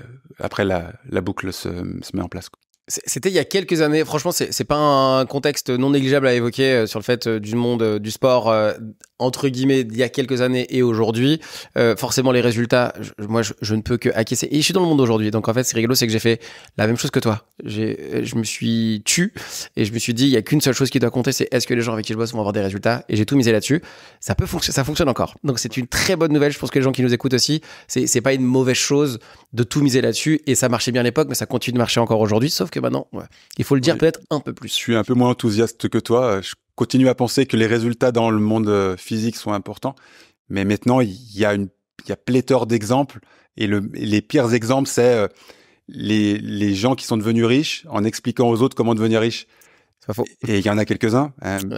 la boucle se met en place, quoi. C'était il y a quelques années. Franchement, c'est pas un contexte non négligeable à évoquer sur le fait du monde du sport, entre guillemets, d'il y a quelques années et aujourd'hui. Forcément, les résultats, moi, je ne peux que acquiescer. Et je suis dans le monde aujourd'hui. Donc, en fait, c'est rigolo, c'est que j'ai fait la même chose que toi. Je me suis tué et je me suis dit, il y a qu'une seule chose qui doit compter, c'est est-ce que les gens avec qui je bosse vont avoir des résultats. Et j'ai tout misé là-dessus. Ça fonctionne encore. Donc, c'est une très bonne nouvelle. Je pense que les gens qui nous écoutent aussi, c'est pas une mauvaise chose de tout miser là-dessus. Et ça marchait bien à l'époque, mais ça continue de marcher encore aujourd'hui. Sauf que maintenant, ouais, il faut le dire peut-être un peu plus. Je suis un peu moins enthousiaste que toi. Je continue à penser que les résultats dans le monde physique sont importants. Mais maintenant, il y a pléthore d'exemples. Et les pires exemples, c'est les gens qui sont devenus riches en expliquant aux autres comment devenir riches. C'est pas faux. Et il y en a quelques-uns,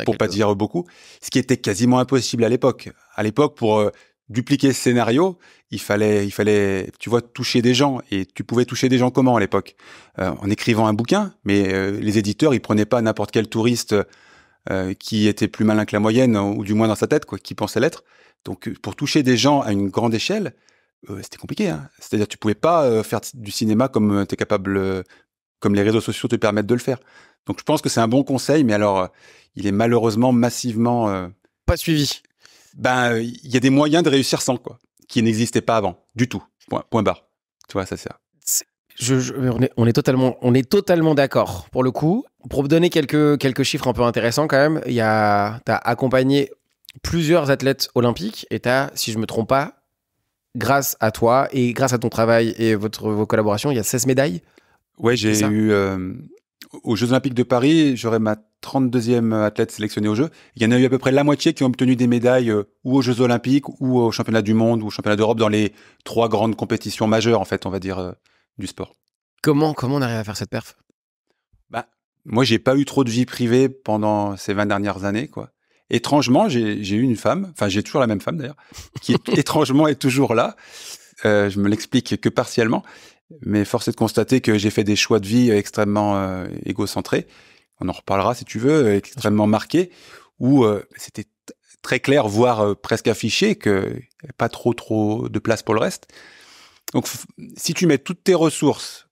pour pas dire beaucoup. Ce qui était quasiment impossible à l'époque. À l'époque, pour dupliquer ce scénario, il fallait, tu vois, toucher des gens. Et tu pouvais toucher des gens comment à l'époque? En écrivant un bouquin, mais les éditeurs, ils prenaient pas n'importe quel touriste qui était plus malin que la moyenne, ou du moins dans sa tête, quoi, qui pensait l'être. Donc, pour toucher des gens à une grande échelle, c'était compliqué, hein. C'est-à-dire, tu pouvais pas faire du cinéma comme t'es capable, comme les réseaux sociaux te permettent de le faire. Donc, je pense que c'est un bon conseil, mais alors, il est malheureusement massivement pas suivi. Ben, il y a des moyens de réussir sans, quoi, qui n'existaient pas avant, du tout. Point barre. Tu vois, ça sert. On est totalement d'accord. Pour le coup, pour me donner quelques chiffres un peu intéressants quand même, t'as accompagné plusieurs athlètes olympiques et si je me trompe pas, grâce à toi et grâce à ton travail et vos collaborations, il y a 16 médailles. Ouais, j'ai eu aux Jeux Olympiques de Paris, j'aurai ma 32e athlète sélectionnée aux Jeux. Il y en a eu à peu près la moitié qui ont obtenu des médailles ou aux Jeux Olympiques ou au championnat du monde ou au championnat d'Europe, dans les 3 grandes compétitions majeures, en fait, on va dire, du sport. Comment on arrive à faire cette perf? Bah, moi, j'ai pas eu trop de vie privée pendant ces 20 dernières années, quoi. Étrangement, j'ai eu une femme, enfin, j'ai toujours la même femme d'ailleurs, qui étrangement est toujours là. Je me l'explique que partiellement, mais force est de constater que j'ai fait des choix de vie extrêmement égocentrés. On en reparlera si tu veux, extrêmement marqués, où c'était très clair, voire presque affiché, qu'il n'y avait pas trop de place pour le reste. Donc, si tu mets toutes tes ressources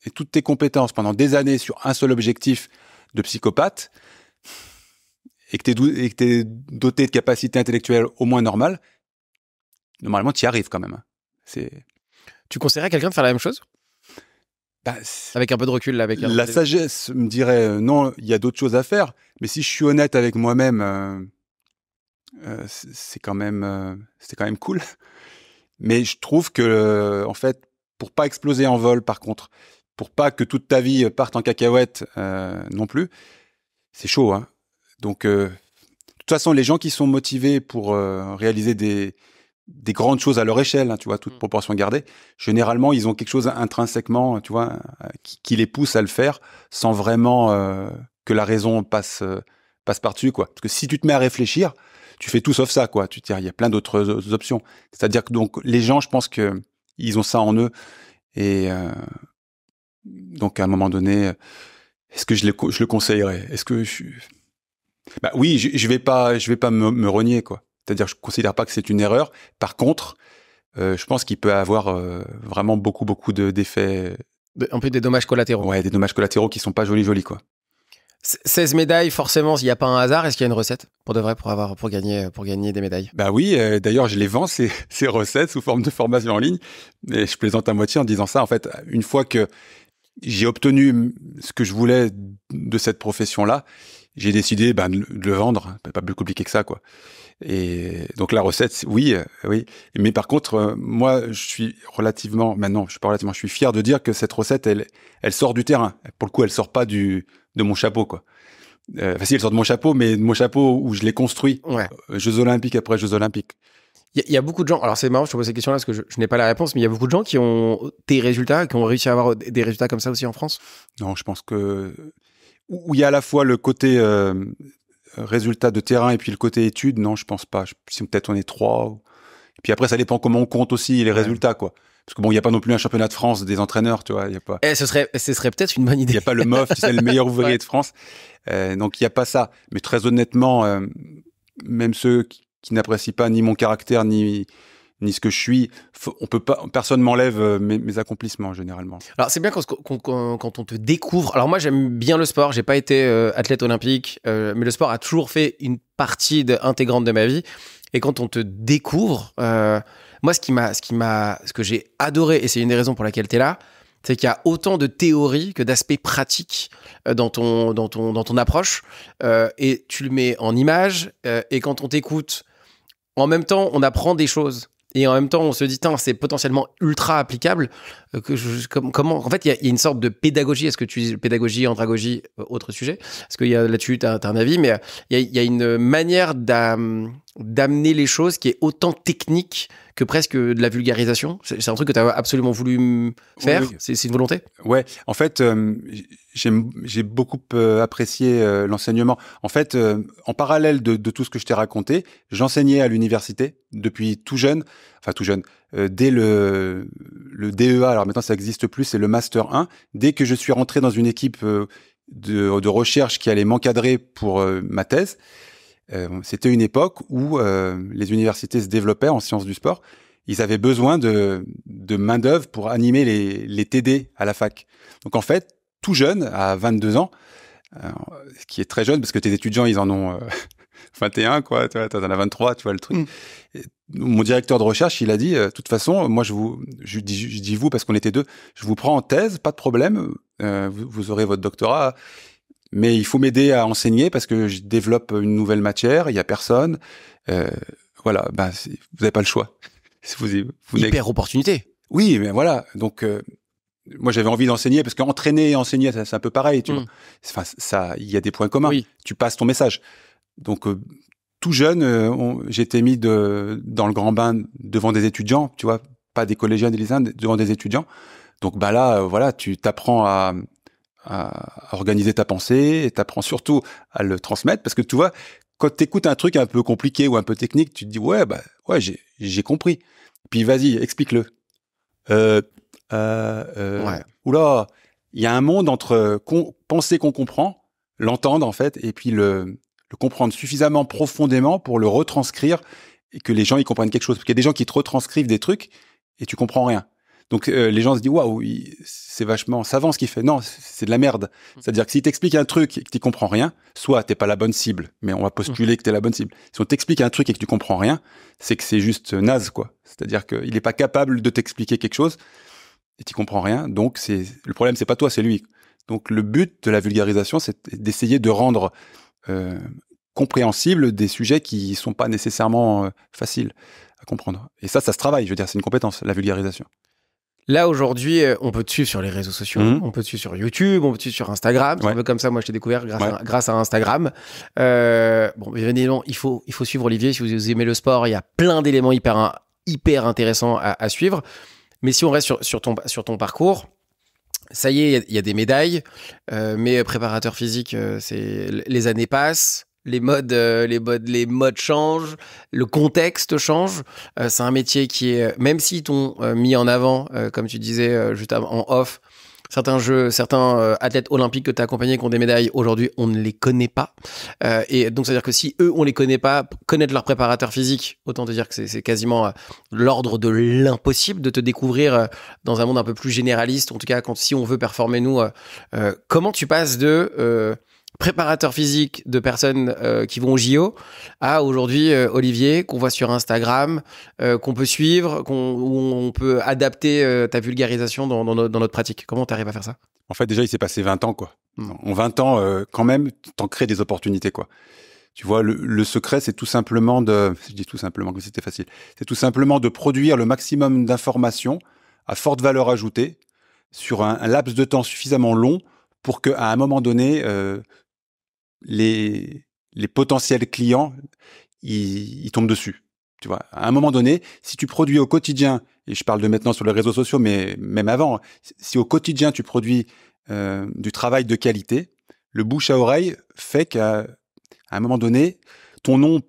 et toutes tes compétences pendant des années sur un seul objectif de psychopathe, et que t'es doté de capacités intellectuelles au moins normales, normalement, tu y arrives quand même. Tu conseillerais à quelqu'un de faire la même chose? Bah, avec un peu de recul, là, la sagesse me dirait non, il y a d'autres choses à faire. Mais si je suis honnête avec moi-même, c'est quand même cool. Mais je trouve que, en fait, pour pas exploser en vol, par contre, pour pas que toute ta vie parte en cacahuète non plus, c'est chaud, hein. Donc, de toute façon, les gens qui sont motivés pour réaliser des grandes choses à leur échelle, hein, tu vois, toute proportion gardée, généralement, ils ont quelque chose intrinsèquement, tu vois, qui les pousse à le faire sans vraiment que la raison passe par-dessus, quoi. Parce que si tu te mets à réfléchir, tu fais tout sauf ça, quoi. Tu te dis, il y a plein d'autres options. C'est-à-dire que donc les gens, je pense que ils ont ça en eux et donc à un moment donné, est-ce que je le conseillerais? Est-ce que bah oui, je vais pas me renier, quoi. C'est-à-dire, je considère pas que c'est une erreur. Par contre, je pense qu'il peut avoir vraiment beaucoup d'effets. Un peu des dommages collatéraux. Ouais, des dommages collatéraux qui sont pas jolis, quoi. 16 médailles, forcément, il n'y a pas un hasard. Est-ce qu'il y a une recette pour de vrai pour gagner des médailles? Bah oui, d'ailleurs, je les vends, ces recettes, sous forme de formation en ligne. Et je plaisante à moitié en disant ça. En fait, une fois que j'ai obtenu ce que je voulais de cette profession-là, j'ai décidé de le vendre. Pas plus compliqué que ça, quoi. Et donc la recette, oui. Mais par contre, moi, je suis je suis fier de dire que cette recette, elle sort du terrain. Pour le coup, elle sort pas de mon chapeau, quoi. Enfin, si, elle sort de mon chapeau, mais de mon chapeau où je l'ai construit. Ouais. Jeux Olympiques après Jeux Olympiques. Il y a beaucoup de gens, alors c'est marrant, je te pose cette question-là parce que je n'ai pas la réponse, mais il y a beaucoup de gens qui ont tes résultats, qui ont réussi à avoir des résultats comme ça aussi en France? Non, je pense que où il y a à la fois le côté résultat de terrain et puis le côté études, non, je pense pas. Si peut-être on est 3. Et puis après, ça dépend comment on compte aussi les résultats, quoi. Parce que bon, il n'y a pas non plus un championnat de France des entraîneurs, tu vois. Il y a pas. Ce serait peut-être une bonne idée. Il n'y a pas le MOF, tu sais, le meilleur ouvrier de France. Donc il n'y a pas ça. Mais très honnêtement, même ceux qui n'apprécient pas ni mon caractère ni ce que je suis, on peut pas, personne m'enlève mes accomplissements généralement. Alors c'est bien quand on te découvre. Alors moi j'aime bien le sport, j'ai pas été athlète olympique, mais le sport a toujours fait une partie intégrante de ma vie. Et quand on te découvre, moi ce que j'ai adoré, et c'est une des raisons pour laquelle t'es là, c'est qu'il y a autant de théories que d'aspects pratiques dans ton approche, et tu le mets en images, et quand on t'écoute, en même temps on apprend des choses. Et en même temps, on se dit, c'est potentiellement ultra applicable. Comment en fait, il y a une sorte de pédagogie. Est-ce que tu dis pédagogie, andragogie, autre sujet? Parce qu'il y a là-dessus, t'as un avis, mais il y a une manière d'amener les choses qui est autant technique que presque de la vulgarisation. C'est un truc que tu as absolument voulu faire. Oui. C'est une volonté? Ouais. En fait, j'ai beaucoup apprécié l'enseignement. En fait, en parallèle de tout ce que je t'ai raconté, j'enseignais à l'université depuis tout jeune. Enfin, tout jeune. Dès le DEA, alors maintenant ça n'existe plus, c'est le Master 1. Dès que je suis rentré dans une équipe de recherche qui allait m'encadrer pour ma thèse, c'était une époque où les universités se développaient en sciences du sport. Ils avaient besoin de main-d'œuvre pour animer les TD à la fac. Donc en fait, tout jeune, à 22 ans, ce qui est très jeune parce que tes étudiants, ils en ont 21, quoi. Tu en as 23, tu vois le truc. Mon directeur de recherche, il a dit, de toute façon, moi, je dis vous parce qu'on était 2, je vous prends en thèse, pas de problème, vous aurez votre doctorat, mais il faut m'aider à enseigner parce que je développe une nouvelle matière, il y a personne, voilà, vous n'avez pas le choix. Hyper opportunité. Oui, mais voilà, donc moi j'avais envie d'enseigner parce qu'entraîner et enseigner, c'est un peu pareil, tu vois. Enfin, ça, il y a des points communs. Oui. Tu passes ton message. Donc tout jeune, j'étais mis dans le grand bain devant des étudiants, tu vois, pas des collégiens, des lycéens, devant des étudiants. Donc là, voilà, tu t'apprends à organiser ta pensée et t'apprends surtout à le transmettre parce que tu vois, quand t'écoutes un truc un peu compliqué ou un peu technique, tu te dis ouais, j'ai compris. Puis vas-y, explique-le. Ouais. Oula, il y a un monde entre penser qu'on comprend, l'entendre en fait, et puis le comprendre suffisamment profondément pour le retranscrire et que les gens ils comprennent quelque chose. Parce qu'il y a des gens qui te retranscrivent des trucs et tu comprends rien. Donc les gens se disent waouh, c'est vachement savant ce qu'il fait. Non, c'est de la merde. C'est-à-dire que si t'expliques un truc et que tu comprends rien, soit t'es pas la bonne cible, mais on va postuler que t'es la bonne cible. Si on t'explique un truc et que tu comprends rien, c'est que c'est juste naze, quoi. C'est-à-dire qu'il est pas capable de t'expliquer quelque chose et tu comprends rien. Donc le problème, c'est pas toi, c'est lui. Donc le but de la vulgarisation, c'est d'essayer de rendre compréhensible des sujets qui sont pas nécessairement faciles à comprendre. Et ça se travaille, je veux dire, c'est une compétence, la vulgarisation. Là, aujourd'hui, on peut te suivre sur les réseaux sociaux, on peut te suivre sur YouTube, on peut te suivre sur Instagram. C'est un peu comme ça, moi, je t'ai découvert grâce à Instagram. Bon, bien évidemment, il faut suivre Olivier. Si vous aimez le sport, il y a plein d'éléments hyper intéressants à suivre. Mais si on reste sur ton parcours, ça y est, il y a des médailles, mais préparateur physique, les années passent. Les modes changent, le contexte change. C'est un métier qui est, même s'ils t'ont mis en avant, comme tu disais juste en off, certains athlètes olympiques que tu as accompagnés qui ont des médailles, aujourd'hui, on ne les connaît pas. Et donc, c'est-à-dire que si eux, on les connaît pas, connaître leur préparateur physique, autant te dire que c'est quasiment l'ordre de l'impossible de te découvrir dans un monde un peu plus généraliste. En tout cas, si on veut performer, nous, comment tu passes de préparateur physique de personnes qui vont au JO à aujourd'hui Olivier qu'on voit sur Instagram, qu'on peut suivre, où on peut adapter ta vulgarisation dans notre pratique. Comment tu arrives à faire ça? En fait, déjà, il s'est passé 20 ans, quoi. En 20 ans, quand même, t'en crées des opportunités, quoi. Tu vois, le secret, c'est tout simplement je dis tout simplement que c'était facile, c'est tout simplement de produire le maximum d'informations à forte valeur ajoutée sur un laps de temps suffisamment long pour qu'à un moment donné, les potentiels clients, ils tombent dessus. Tu vois, à un moment donné, si tu produis au quotidien, et je parle de maintenant sur les réseaux sociaux, mais même avant, si au quotidien tu produis du travail de qualité, le bouche à oreille fait qu'à un moment donné, ton nom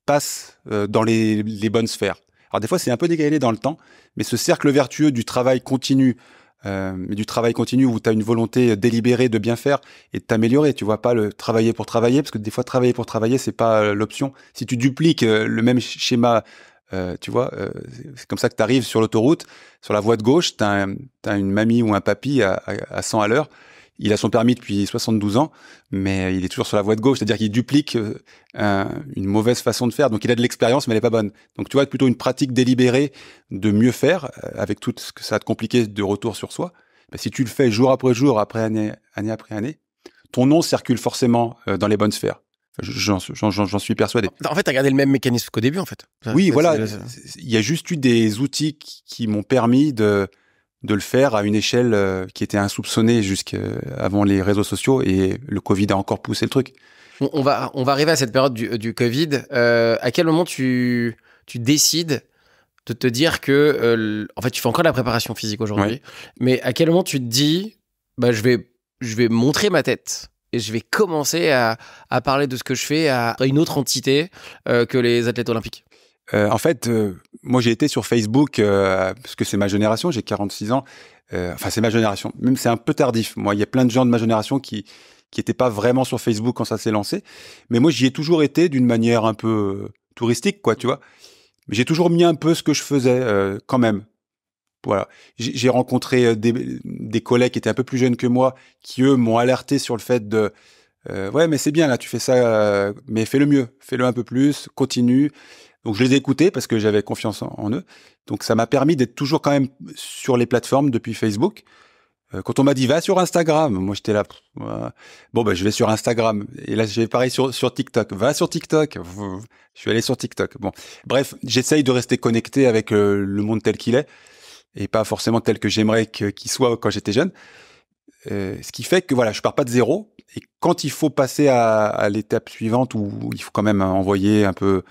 passe dans les bonnes sphères. Alors des fois, c'est un peu décalé dans le temps, mais ce cercle vertueux du travail continu, où tu as une volonté délibérée de bien faire et de t'améliorer. Tu vois pas le travailler pour travailler, parce que des fois, travailler pour travailler, c'est pas l'option. Si tu dupliques le même schéma, tu vois, c'est comme ça que tu arrives sur l'autoroute, sur la voie de gauche, t'as une mamie ou un papy à 100 à l'heure. Il a son permis depuis 72 ans, mais il est toujours sur la voie de gauche, c'est-à-dire qu'il duplique une mauvaise façon de faire. Donc il a de l'expérience, mais elle est pas bonne. Donc tu vois, plutôt une pratique délibérée de mieux faire, avec tout ce que ça va te compliquer de retour sur soi. Ben, si tu le fais jour après jour, après année après année, ton nom circule forcément dans les bonnes sphères. J'en suis persuadé. En fait, tu as gardé le même mécanisme qu'au début, en fait. Oui, voilà. Il y a juste eu des outils qui m'ont permis de le faire à une échelle qui était insoupçonnée jusqu'avant les réseaux sociaux, et le Covid a encore poussé le truc. On va arriver à cette période du Covid. À quel moment tu décides de te dire que, en fait, tu fais encore de la préparation physique aujourd'hui, mais à quel moment tu te dis, bah, je vais montrer ma tête et je vais commencer à parler de ce que je fais à une autre entité que les athlètes olympiques? En fait, moi j'ai été sur Facebook parce que c'est ma génération, j'ai 46 ans. Enfin, c'est ma génération. Même c'est un peu tardif. Moi, il y a plein de gens de ma génération qui étaient pas vraiment sur Facebook quand ça s'est lancé. Mais moi, j'y ai toujours été d'une manière un peu touristique, quoi, tu vois. Mais j'ai toujours mis un peu ce que je faisais quand même. Voilà. J'ai rencontré des collègues qui étaient un peu plus jeunes que moi, qui eux m'ont alerté sur le fait de ouais, mais c'est bien là, tu fais ça, mais fais-le mieux, fais-le un peu plus, continue. Donc je les ai écoutés parce que j'avais confiance en eux. Donc ça m'a permis d'être toujours quand même sur les plateformes depuis Facebook. Quand on m'a dit va sur Instagram, moi j'étais là, bon ben je vais sur Instagram. Et là j'ai pareil sur TikTok, va sur TikTok. Je suis allé sur TikTok. Bon, bref, j'essaye de rester connecté avec le monde tel qu'il est et pas forcément tel que j'aimerais qu'il soit quand j'étais jeune. Ce qui fait que voilà, je pars pas de zéro. Et quand il faut passer à l'étape suivante où il faut quand même envoyer un peu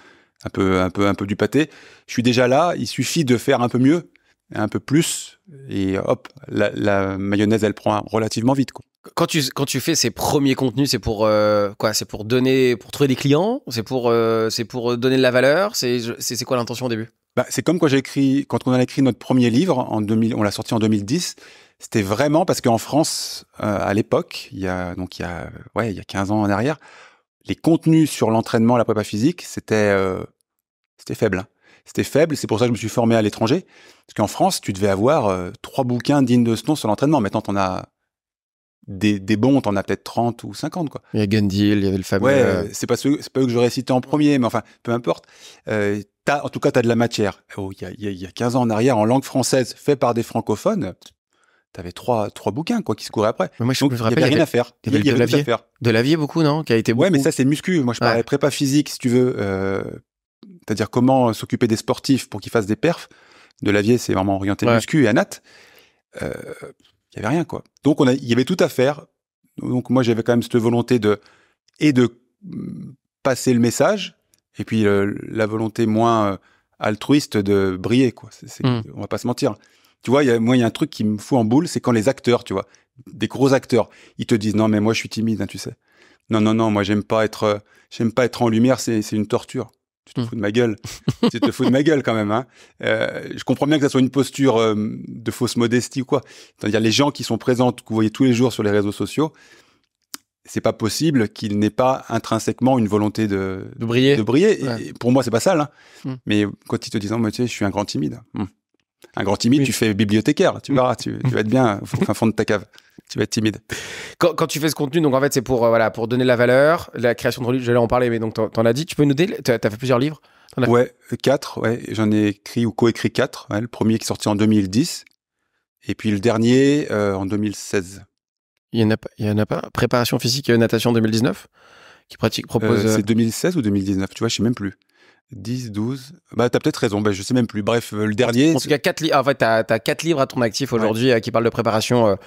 du pâté, je suis déjà là. Il suffit de faire un peu mieux, un peu plus, et hop, la mayonnaise elle prend relativement vite, quoi. Quand tu fais ces premiers contenus, c'est pour quoi? C'est pour trouver des clients? C'est pour donner de la valeur? C'est quoi l'intention au début? Bah, c'est comme quand on a écrit notre premier livre en 2000, on l'a sorti en 2010. C'était vraiment parce qu'en France, à l'époque, il y a 15 ans en arrière, les contenus sur l'entraînement, la prépa physique, c'était faible. Hein. C'était faible, c'est pour ça que je me suis formé à l'étranger. Parce qu'en France, tu devais avoir 3 bouquins dignes de ce nom sur l'entraînement. Maintenant, t'en as des bons, t'en as peut-être 30 ou 50, quoi. Il y a Gundil, il y avait le fameux... Ouais, c'est pas eux que j'aurais cité en premier, mais enfin, peu importe. En tout cas, t'as de la matière. Oh, il y a 15 ans en arrière, en langue française, fait par des francophones, t'avais trois bouquins, quoi, qui se couraient après. Mais moi, je Donc, me il y rappelle, avait rien à faire. il y avait Il y avait tout à Delavier. faire. Delavier, beaucoup, non? Qui a été beaucoup. Ouais, mais ça, c'est muscu. Moi, je parlais prépa physique, si tu veux. C'est-à-dire comment s'occuper des sportifs pour qu'ils fassent des perfs. Delavier, c'est vraiment orienté muscu et anat. Il y avait rien, quoi. Donc, il y avait tout à faire. Donc, moi, j'avais quand même cette volonté de passer le message, et puis la volonté moins altruiste de briller, quoi. On va pas se mentir. Tu vois, moi, il y a un truc qui me fout en boule, c'est quand les acteurs, tu vois, des gros acteurs, ils te disent, non, mais moi, je suis timide, hein, tu sais. Non, moi, j'aime pas être en lumière, c'est une torture. Tu te fous de ma gueule. Tu te fous de ma gueule, quand même, hein. Je comprends bien que ça soit une posture de fausse modestie ou quoi. C'est-à-dire, les gens qui sont présents, que vous voyez tous les jours sur les réseaux sociaux, c'est pas possible qu'il n'ait pas intrinsèquement une volonté de briller. Et pour moi, c'est pas sale, hein. Mais quand ils te disent, non, mais tu sais, je suis un grand timide. Un grand timide, tu fais bibliothécaire, tu verras, tu vas être bien au fin fond de ta cave. Tu vas être timide. Quand tu fais ce contenu, donc en fait, c'est pour donner de la valeur, la création de religion, j'allais en parler, mais donc t'en as dit, tu peux nous dire, t'as fait plusieurs livres? Ouais, 4, ouais. J'en ai écrit ou coécrit 4. Ouais, le premier qui est sorti en 2010. Et puis le dernier en 2016. Il y en a pas. Préparation physique et natation 2019 qui propose. C'est 2016 ou 2019, tu vois, je sais même plus. 10, 12. Bah, t'as peut-être raison, je sais même plus. Bref, le dernier. En tout cas, 4 livres. En fait, t'as 4 livres à ton actif aujourd'hui qui parlent de préparation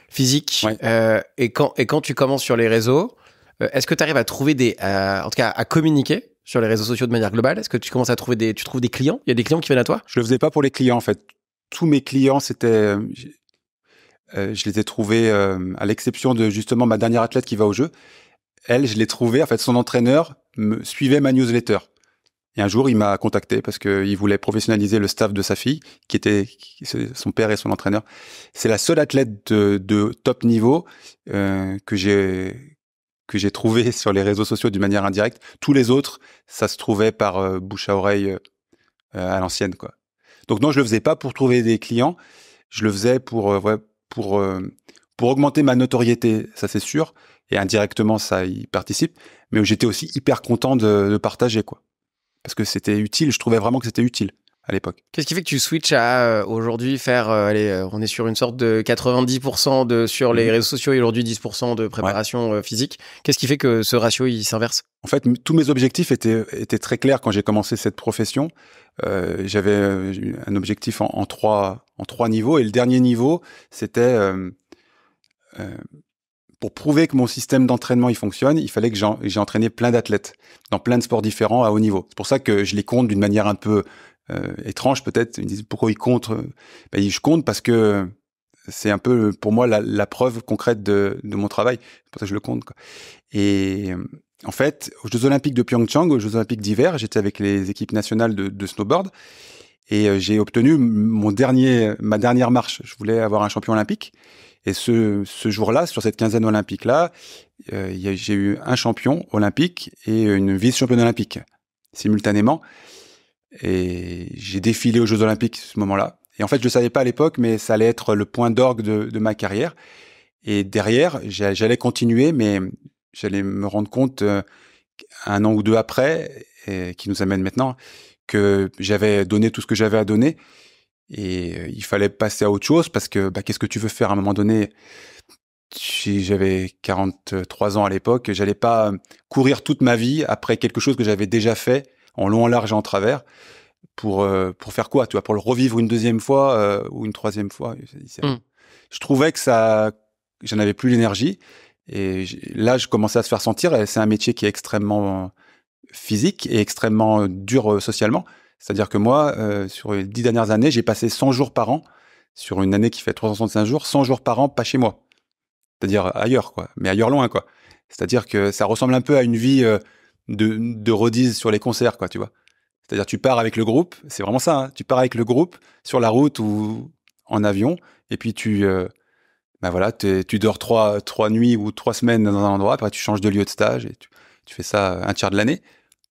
physique. Ouais. Et quand tu commences sur les réseaux, est-ce que tu arrives à trouver en tout cas, à communiquer sur les réseaux sociaux de manière globale? Est-ce que tu commences à trouver tu trouves des clients? Il y a des clients qui viennent à toi? Je le faisais pas pour les clients, en fait. Tous mes clients, c'était. Je les ai trouvés, à l'exception de justement ma dernière athlète qui va au jeu. Elle, je l'ai trouvée, en fait, son entraîneur suivait ma newsletter. Et un jour, il m'a contacté parce qu'il voulait professionnaliser le staff de sa fille, qui était son père et son entraîneur. C'est la seule athlète de top niveau que j'ai trouvé sur les réseaux sociaux d'une manière indirecte. Tous les autres, ça se trouvait par bouche à oreille à l'ancienne, quoi. Donc non, je le faisais pas pour trouver des clients. Je le faisais pour augmenter ma notoriété, ça c'est sûr. Et indirectement, ça y participe. Mais j'étais aussi hyper content de partager, quoi. Parce que c'était utile, je trouvais vraiment que c'était utile à l'époque. Qu'est-ce qui fait que tu switches à aujourd'hui faire, on est sur une sorte de 90% sur les réseaux sociaux et aujourd'hui 10% de préparation physique. Qu'est-ce qui fait que ce ratio, il s'inverse? En fait, tous mes objectifs étaient très clairs quand j'ai commencé cette profession. J'avais un objectif en trois niveaux et le dernier niveau, c'était pour prouver que mon système d'entraînement il fonctionne, il fallait que j'ai entraîné plein d'athlètes dans plein de sports différents à haut niveau. C'est pour ça que je les compte d'une manière un peu étrange peut-être. Ils me disent pourquoi ils comptent. Je compte parce que c'est un peu pour moi la preuve concrète de mon travail. C'est pour ça que je le compte, quoi. Et en fait, aux Jeux Olympiques de Pyeongchang, aux Jeux Olympiques d'hiver, j'étais avec les équipes nationales de snowboard et j'ai obtenu ma dernière marche. Je voulais avoir un champion olympique. Et ce jour-là, sur cette quinzaine olympique-là, j'ai eu un champion olympique et une vice-championne olympique simultanément. Et j'ai défilé aux Jeux Olympiques à ce moment-là. Et en fait, je ne savais pas à l'époque, mais ça allait être le point d'orgue de ma carrière. Et derrière, j'allais continuer, mais j'allais me rendre compte un an ou deux après, et qui nous amène maintenant, que j'avais donné tout ce que j'avais à donner. Et il fallait passer à autre chose parce que qu'est-ce que tu veux faire à un moment donné? J'avais 43 ans à l'époque, j'allais pas courir toute ma vie après quelque chose que j'avais déjà fait en long, en large et en travers pour faire quoi, tu vois, pour le revivre une deuxième fois ou une troisième fois. Je trouvais que j'en avais plus l'énergie et là je commençais à se faire sentir. Et c'est un métier qui est extrêmement physique et extrêmement dur socialement. C'est-à-dire que moi, sur les 10 dernières années, j'ai passé 100 jours par an, sur une année qui fait 365 jours, 100 jours par an, pas chez moi. C'est-à-dire ailleurs, quoi. Mais ailleurs loin, quoi. C'est-à-dire que ça ressemble un peu à une vie de rodise sur les concerts, quoi, tu vois. C'est-à-dire tu pars avec le groupe, c'est vraiment ça, hein. Tu pars avec le groupe sur la route ou en avion, et puis tu dors 3 nuits ou 3 semaines dans un endroit, après tu changes de lieu de stage, et tu fais ça un tiers de l'année.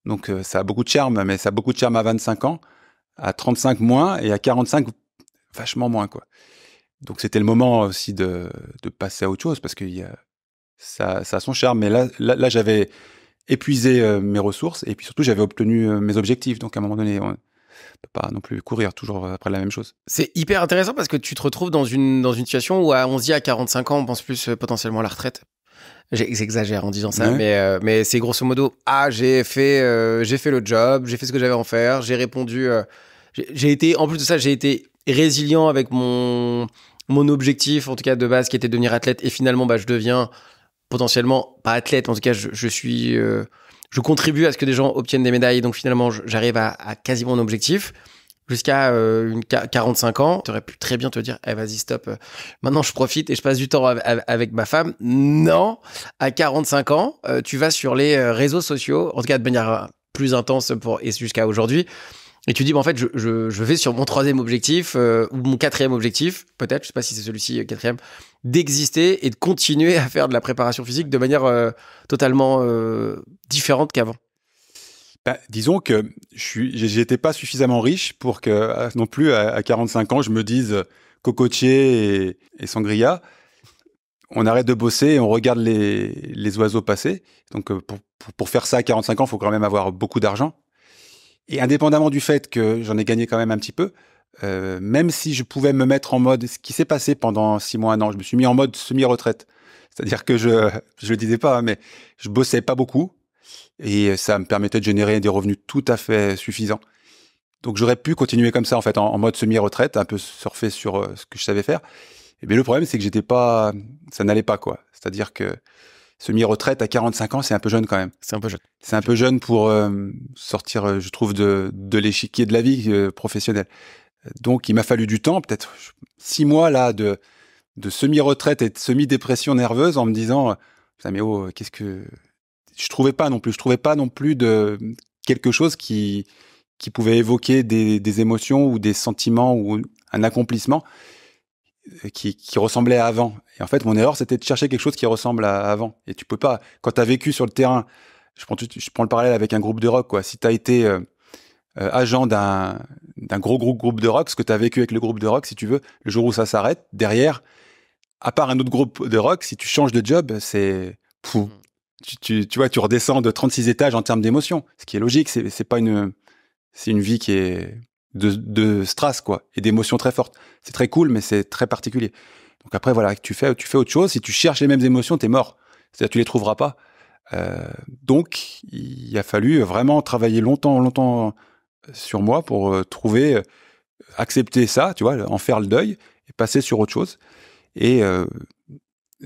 Donc ça a beaucoup de charme, mais ça a beaucoup de charme à 25 ans, à 35 moins, et à 45 vachement moins, quoi. Donc c'était le moment aussi de passer à autre chose, parce que ça a son charme. Mais là j'avais épuisé mes ressources, et puis surtout j'avais obtenu mes objectifs. Donc à un moment donné, peut pas non plus courir toujours après la même chose. C'est hyper intéressant parce que tu te retrouves dans une situation où on se dit à 45 ans, on pense plus potentiellement à la retraite. J'exagère en disant ça, mais c'est grosso modo, j'ai fait le job, j'ai fait ce que j'avais à en faire, j'ai répondu, en plus de ça, j'ai été résilient avec mon objectif, en tout cas de base, qui était de devenir athlète, et finalement, je deviens potentiellement, pas athlète, en tout cas, je contribue à ce que des gens obtiennent des médailles, donc finalement, j'arrive à quasiment mon objectif. Jusqu'à 45 ans, tu aurais pu très bien te dire, vas-y, stop, maintenant je profite et je passe du temps avec ma femme. Non, à 45 ans, tu vas sur les réseaux sociaux, en tout cas de manière plus intense et jusqu'à aujourd'hui, et tu dis, en fait, je vais sur mon 3e objectif, ou mon 4e objectif, peut-être, je sais pas si c'est celui-ci, 4e, d'exister et de continuer à faire de la préparation physique de manière totalement différente qu'avant. Disons que j'étais pas suffisamment riche pour que non plus à 45 ans je me dise cocotier et sangria. On arrête de bosser et on regarde les oiseaux passer. Donc pour faire ça à 45 ans, il faut quand même avoir beaucoup d'argent. Et indépendamment du fait que j'en ai gagné quand même un petit peu, même si je pouvais me mettre en mode, ce qui s'est passé pendant 6 mois, 1 an, je me suis mis en mode semi-retraite. C'est-à-dire que je le disais pas, mais je bossais pas beaucoup. Et ça me permettait de générer des revenus tout à fait suffisants. Donc j'aurais pu continuer comme ça en fait, en mode semi-retraite, un peu surfer sur ce que je savais faire. Mais le problème c'est que ça n'allait pas quoi. C'est-à-dire que semi-retraite à 45 ans, c'est un peu jeune quand même. C'est un peu jeune. C'est un peu jeune pour sortir, je trouve, de l'échiquier de la vie professionnelle. Donc il m'a fallu du temps, peut-être 6 mois là de semi-retraite et de semi-dépression nerveuse en me disant, mais qu'est-ce que je trouvais pas non plus de quelque chose qui pouvait évoquer des émotions ou des sentiments ou un accomplissement qui ressemblait à avant. Et en fait, mon erreur, c'était de chercher quelque chose qui ressemble à avant. Et tu peux pas, quand tu as vécu sur le terrain, je prends le parallèle avec un groupe de rock, quoi. Si tu as été agent d'un gros groupe de rock, ce que tu as vécu avec le groupe de rock, si tu veux, le jour où ça s'arrête, derrière, à part un autre groupe de rock, si tu changes de job, c'est tu vois, tu redescends de 36 étages en termes d'émotions. Ce qui est logique, c'est une vie qui est de strass, quoi, et d'émotions très fortes. C'est très cool, mais c'est très particulier. Donc après, voilà, tu fais autre chose. Si tu cherches les mêmes émotions, t'es mort. C'est-à-dire, tu les trouveras pas. Donc, il a fallu vraiment travailler longtemps sur moi pour accepter ça, tu vois, en faire le deuil et passer sur autre chose. Et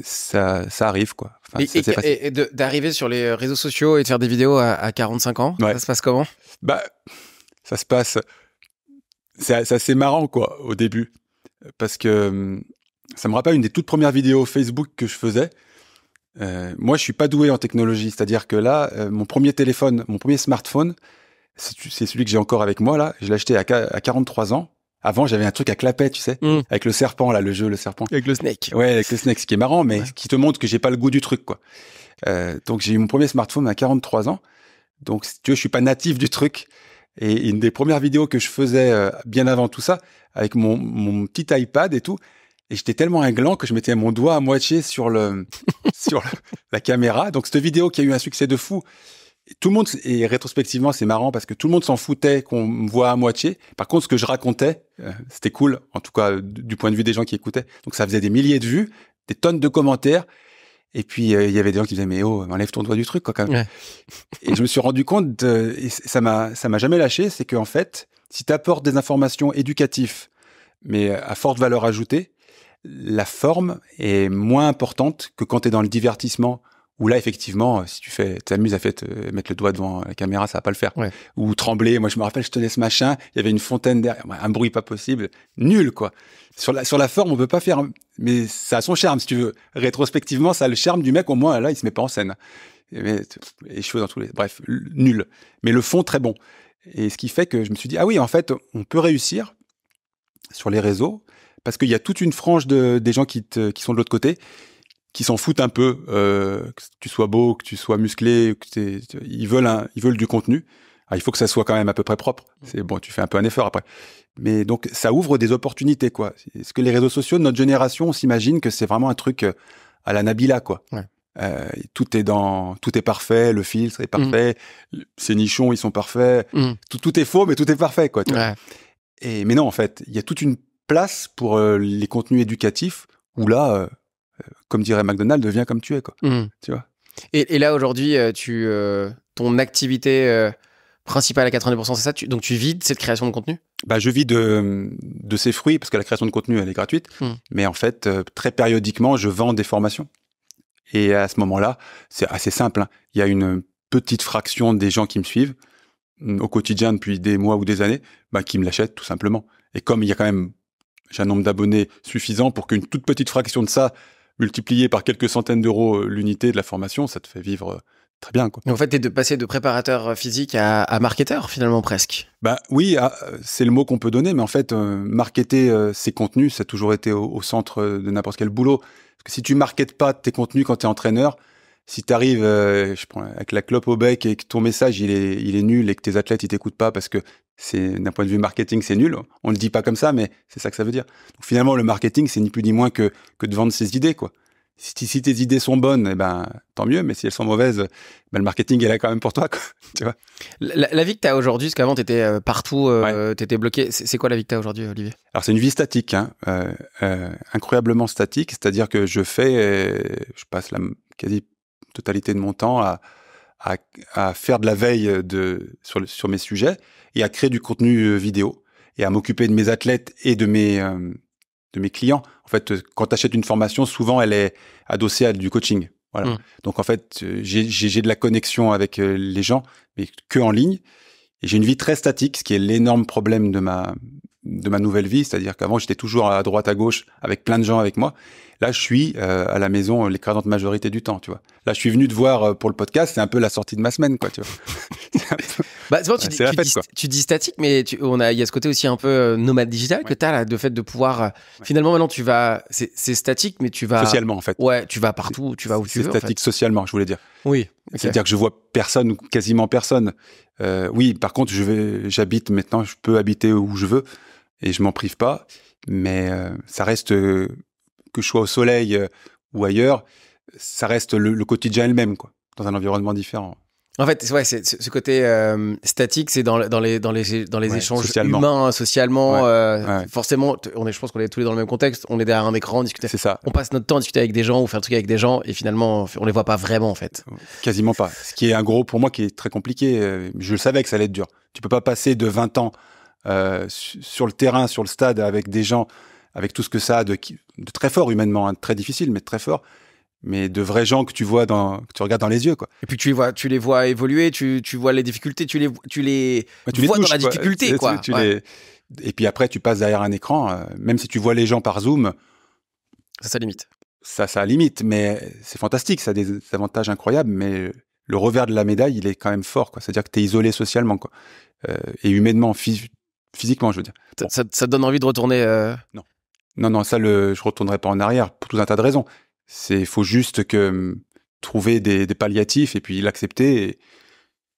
ça arrive, quoi. Enfin, et d'arriver sur les réseaux sociaux et de faire des vidéos à 45 ans, ça se passe comment? Ça se passe... C'est assez marrant, quoi, au début. Parce que ça me rappelle une des toutes premières vidéos Facebook que je faisais. Moi, je suis pas doué en technologie. C'est-à-dire que là, mon premier smartphone, c'est celui que j'ai encore avec moi, là. Je l'ai acheté à 43 ans. Avant, j'avais un truc à clapet, tu sais, avec le serpent, là, le jeu, le serpent. Avec le Snake. Ouais, avec le Snake, ce qui est marrant, mais qui te montre que j'ai pas le goût du truc, quoi. Donc, j'ai eu mon premier smartphone à 43 ans. Donc, si tu veux, je suis pas natif du truc. Et une des premières vidéos que je faisais bien avant tout ça, avec mon petit iPad et tout, et j'étais tellement un gland que je mettais mon doigt à moitié sur la caméra. Donc, cette vidéo qui a eu un succès de fou, tout le monde, et rétrospectivement, c'est marrant parce que tout le monde s'en foutait qu'on me voit à moitié. Par contre, ce que je racontais, c'était cool, en tout cas du point de vue des gens qui écoutaient. Donc, ça faisait des milliers de vues, des tonnes de commentaires. Et puis, il y avait des gens qui disaient, mais enlève ton doigt du truc, quoi, quand même. Ouais. Et je me suis rendu compte, et ça m'a jamais lâché, c'est qu'en fait, si tu apportes des informations éducatives, mais à forte valeur ajoutée, la forme est moins importante que quand tu es dans le divertissement, où là, effectivement, si tu t'amuses à mettre le doigt devant la caméra, ça va pas le faire. Ouais. Ou trembler. Moi, je me rappelle, je tenais ce machin, il y avait une fontaine derrière, un bruit pas possible. Nul, quoi. Sur la forme, on peut pas faire, mais ça a son charme, si tu veux. Rétrospectivement, ça a le charme du mec, au moins, là, il se met pas en scène. Les cheveux dans tous les, bref, nul. Mais le fond, très bon. Et ce qui fait que je me suis dit, ah oui, en fait, on peut réussir sur les réseaux, parce qu'il y a toute une frange des gens qui sont de l'autre côté, qui s'en foutent un peu, que tu sois beau, que tu sois musclé, ils veulent du contenu. Alors, il faut que ça soit quand même à peu près propre. C'est bon, tu fais un peu un effort après. Mais donc, ça ouvre des opportunités, quoi. Est-ce que les réseaux sociaux de notre génération, on s'imagine que c'est vraiment un truc à la Nabila, quoi. Ouais. Tout est parfait, le filtre est parfait, ces nichons ils sont parfaits, tout est faux mais tout est parfait quoi. Tu vois. Mais non en fait, il y a toute une place pour les contenus éducatifs où là, comme dirait McDonald's, deviens comme tu es quoi. Tu vois. Et là aujourd'hui, ton activité principale à 90%, c'est ça. Donc tu vis de cette création de contenu. Bah, je vis de ces fruits parce que la création de contenu elle est gratuite, mais en fait très périodiquement je vends des formations. Et à ce moment-là, c'est assez simple. Hein. Il y a une petite fraction des gens qui me suivent au quotidien depuis des mois ou des années, qui me l'achètent tout simplement. Et comme il y a quand même, j'ai un nombre d'abonnés suffisant pour qu'une toute petite fraction de ça, multipliée par quelques centaines d'euros l'unité de la formation, ça te fait vivre très bien. Quoi. En fait, t'es passé de préparateur physique à marketeur finalement presque. Oui, c'est le mot qu'on peut donner, mais en fait, marketer ses contenus, ça a toujours été au centre de n'importe quel boulot. Parce que si tu marketes pas tes contenus quand tu es entraîneur, si tu arrives avec la clope au bec et que ton message il est nul et que tes athlètes ils t'écoutent pas parce que c'est d'un point de vue marketing c'est nul, on le dit pas comme ça mais c'est ça que ça veut dire. Donc finalement le marketing c'est ni plus ni moins que de vendre ses idées quoi. Si tes idées sont bonnes, tant mieux, mais si elles sont mauvaises, le marketing est là quand même pour toi quoi, tu vois. La vie que tu as aujourd'hui, parce qu'avant tu étais partout, tu étais bloqué, c'est quoi la vie que tu as aujourd'hui Olivier? Alors c'est une vie statique, hein, incroyablement statique, c'est-à-dire que je passe la quasi totalité de mon temps à faire de la veille sur mes sujets et à créer du contenu vidéo et à m'occuper de mes athlètes et de mes clients. En fait, quand tu achètes une formation, souvent elle est adossée à du coaching. Voilà. Donc en fait, j'ai de la connexion avec les gens, mais que en ligne. Et j'ai une vie très statique, ce qui est l'énorme problème de ma nouvelle vie. C'est-à-dire qu'avant, j'étais toujours à droite, à gauche, avec plein de gens avec moi. Là, je suis à la maison l'écrasante majorité du temps, tu vois. Là, je suis venu te voir pour le podcast. C'est un peu la sortie de ma semaine, quoi, tu vois. C'est bon, tu dis statique, mais il y a ce côté aussi un peu nomade digital que tu as là, de fait de pouvoir. Finalement, maintenant, tu vas. C'est statique, mais tu vas. Socialement, en fait. Ouais, tu vas partout, tu vas où tu veux. C'est statique socialement, je voulais dire. Oui. Okay. C'est-à-dire que je vois personne ou quasiment personne. Oui, par contre, j'habite maintenant, je peux habiter où je veux et je m'en prive pas. Mais ça reste que je sois au soleil ou ailleurs, ça reste le quotidien elle-même, quoi, dans un environnement différent. En fait, ouais, c'est ce côté statique, c'est dans les échanges humains, socialement. Forcément, je pense qu'on est tous les dans le même contexte. On est derrière un écran, discuter. C'est ça. On passe notre temps à discuter avec des gens ou faire un truc avec des gens, et finalement, on les voit pas vraiment, en fait. Quasiment pas. Ce qui est pour moi, qui est très compliqué. Je le savais que ça allait être dur. Tu peux pas passer de 20 ans sur le terrain, sur le stade, avec des gens, avec tout ce que ça a de très fort humainement, hein, très difficile, mais très fort. Mais de vrais gens que tu vois que tu regardes dans les yeux, quoi. Et puis tu les vois évoluer, tu vois les difficultés, tu les vois touches, dans la difficulté, quoi. Et puis après, tu passes derrière un écran, même si tu vois les gens par Zoom. Ça limite. Ça limite, mais c'est fantastique, ça a des avantages incroyables, mais le revers de la médaille, il est quand même fort, quoi. C'est-à-dire que t'es isolé socialement, quoi. Et humainement, physiquement, je veux dire. Ça te donne envie de retourner Non, ça, je retournerai pas en arrière, pour tout un tas de raisons. Faut juste trouver des palliatifs et puis l'accepter. Et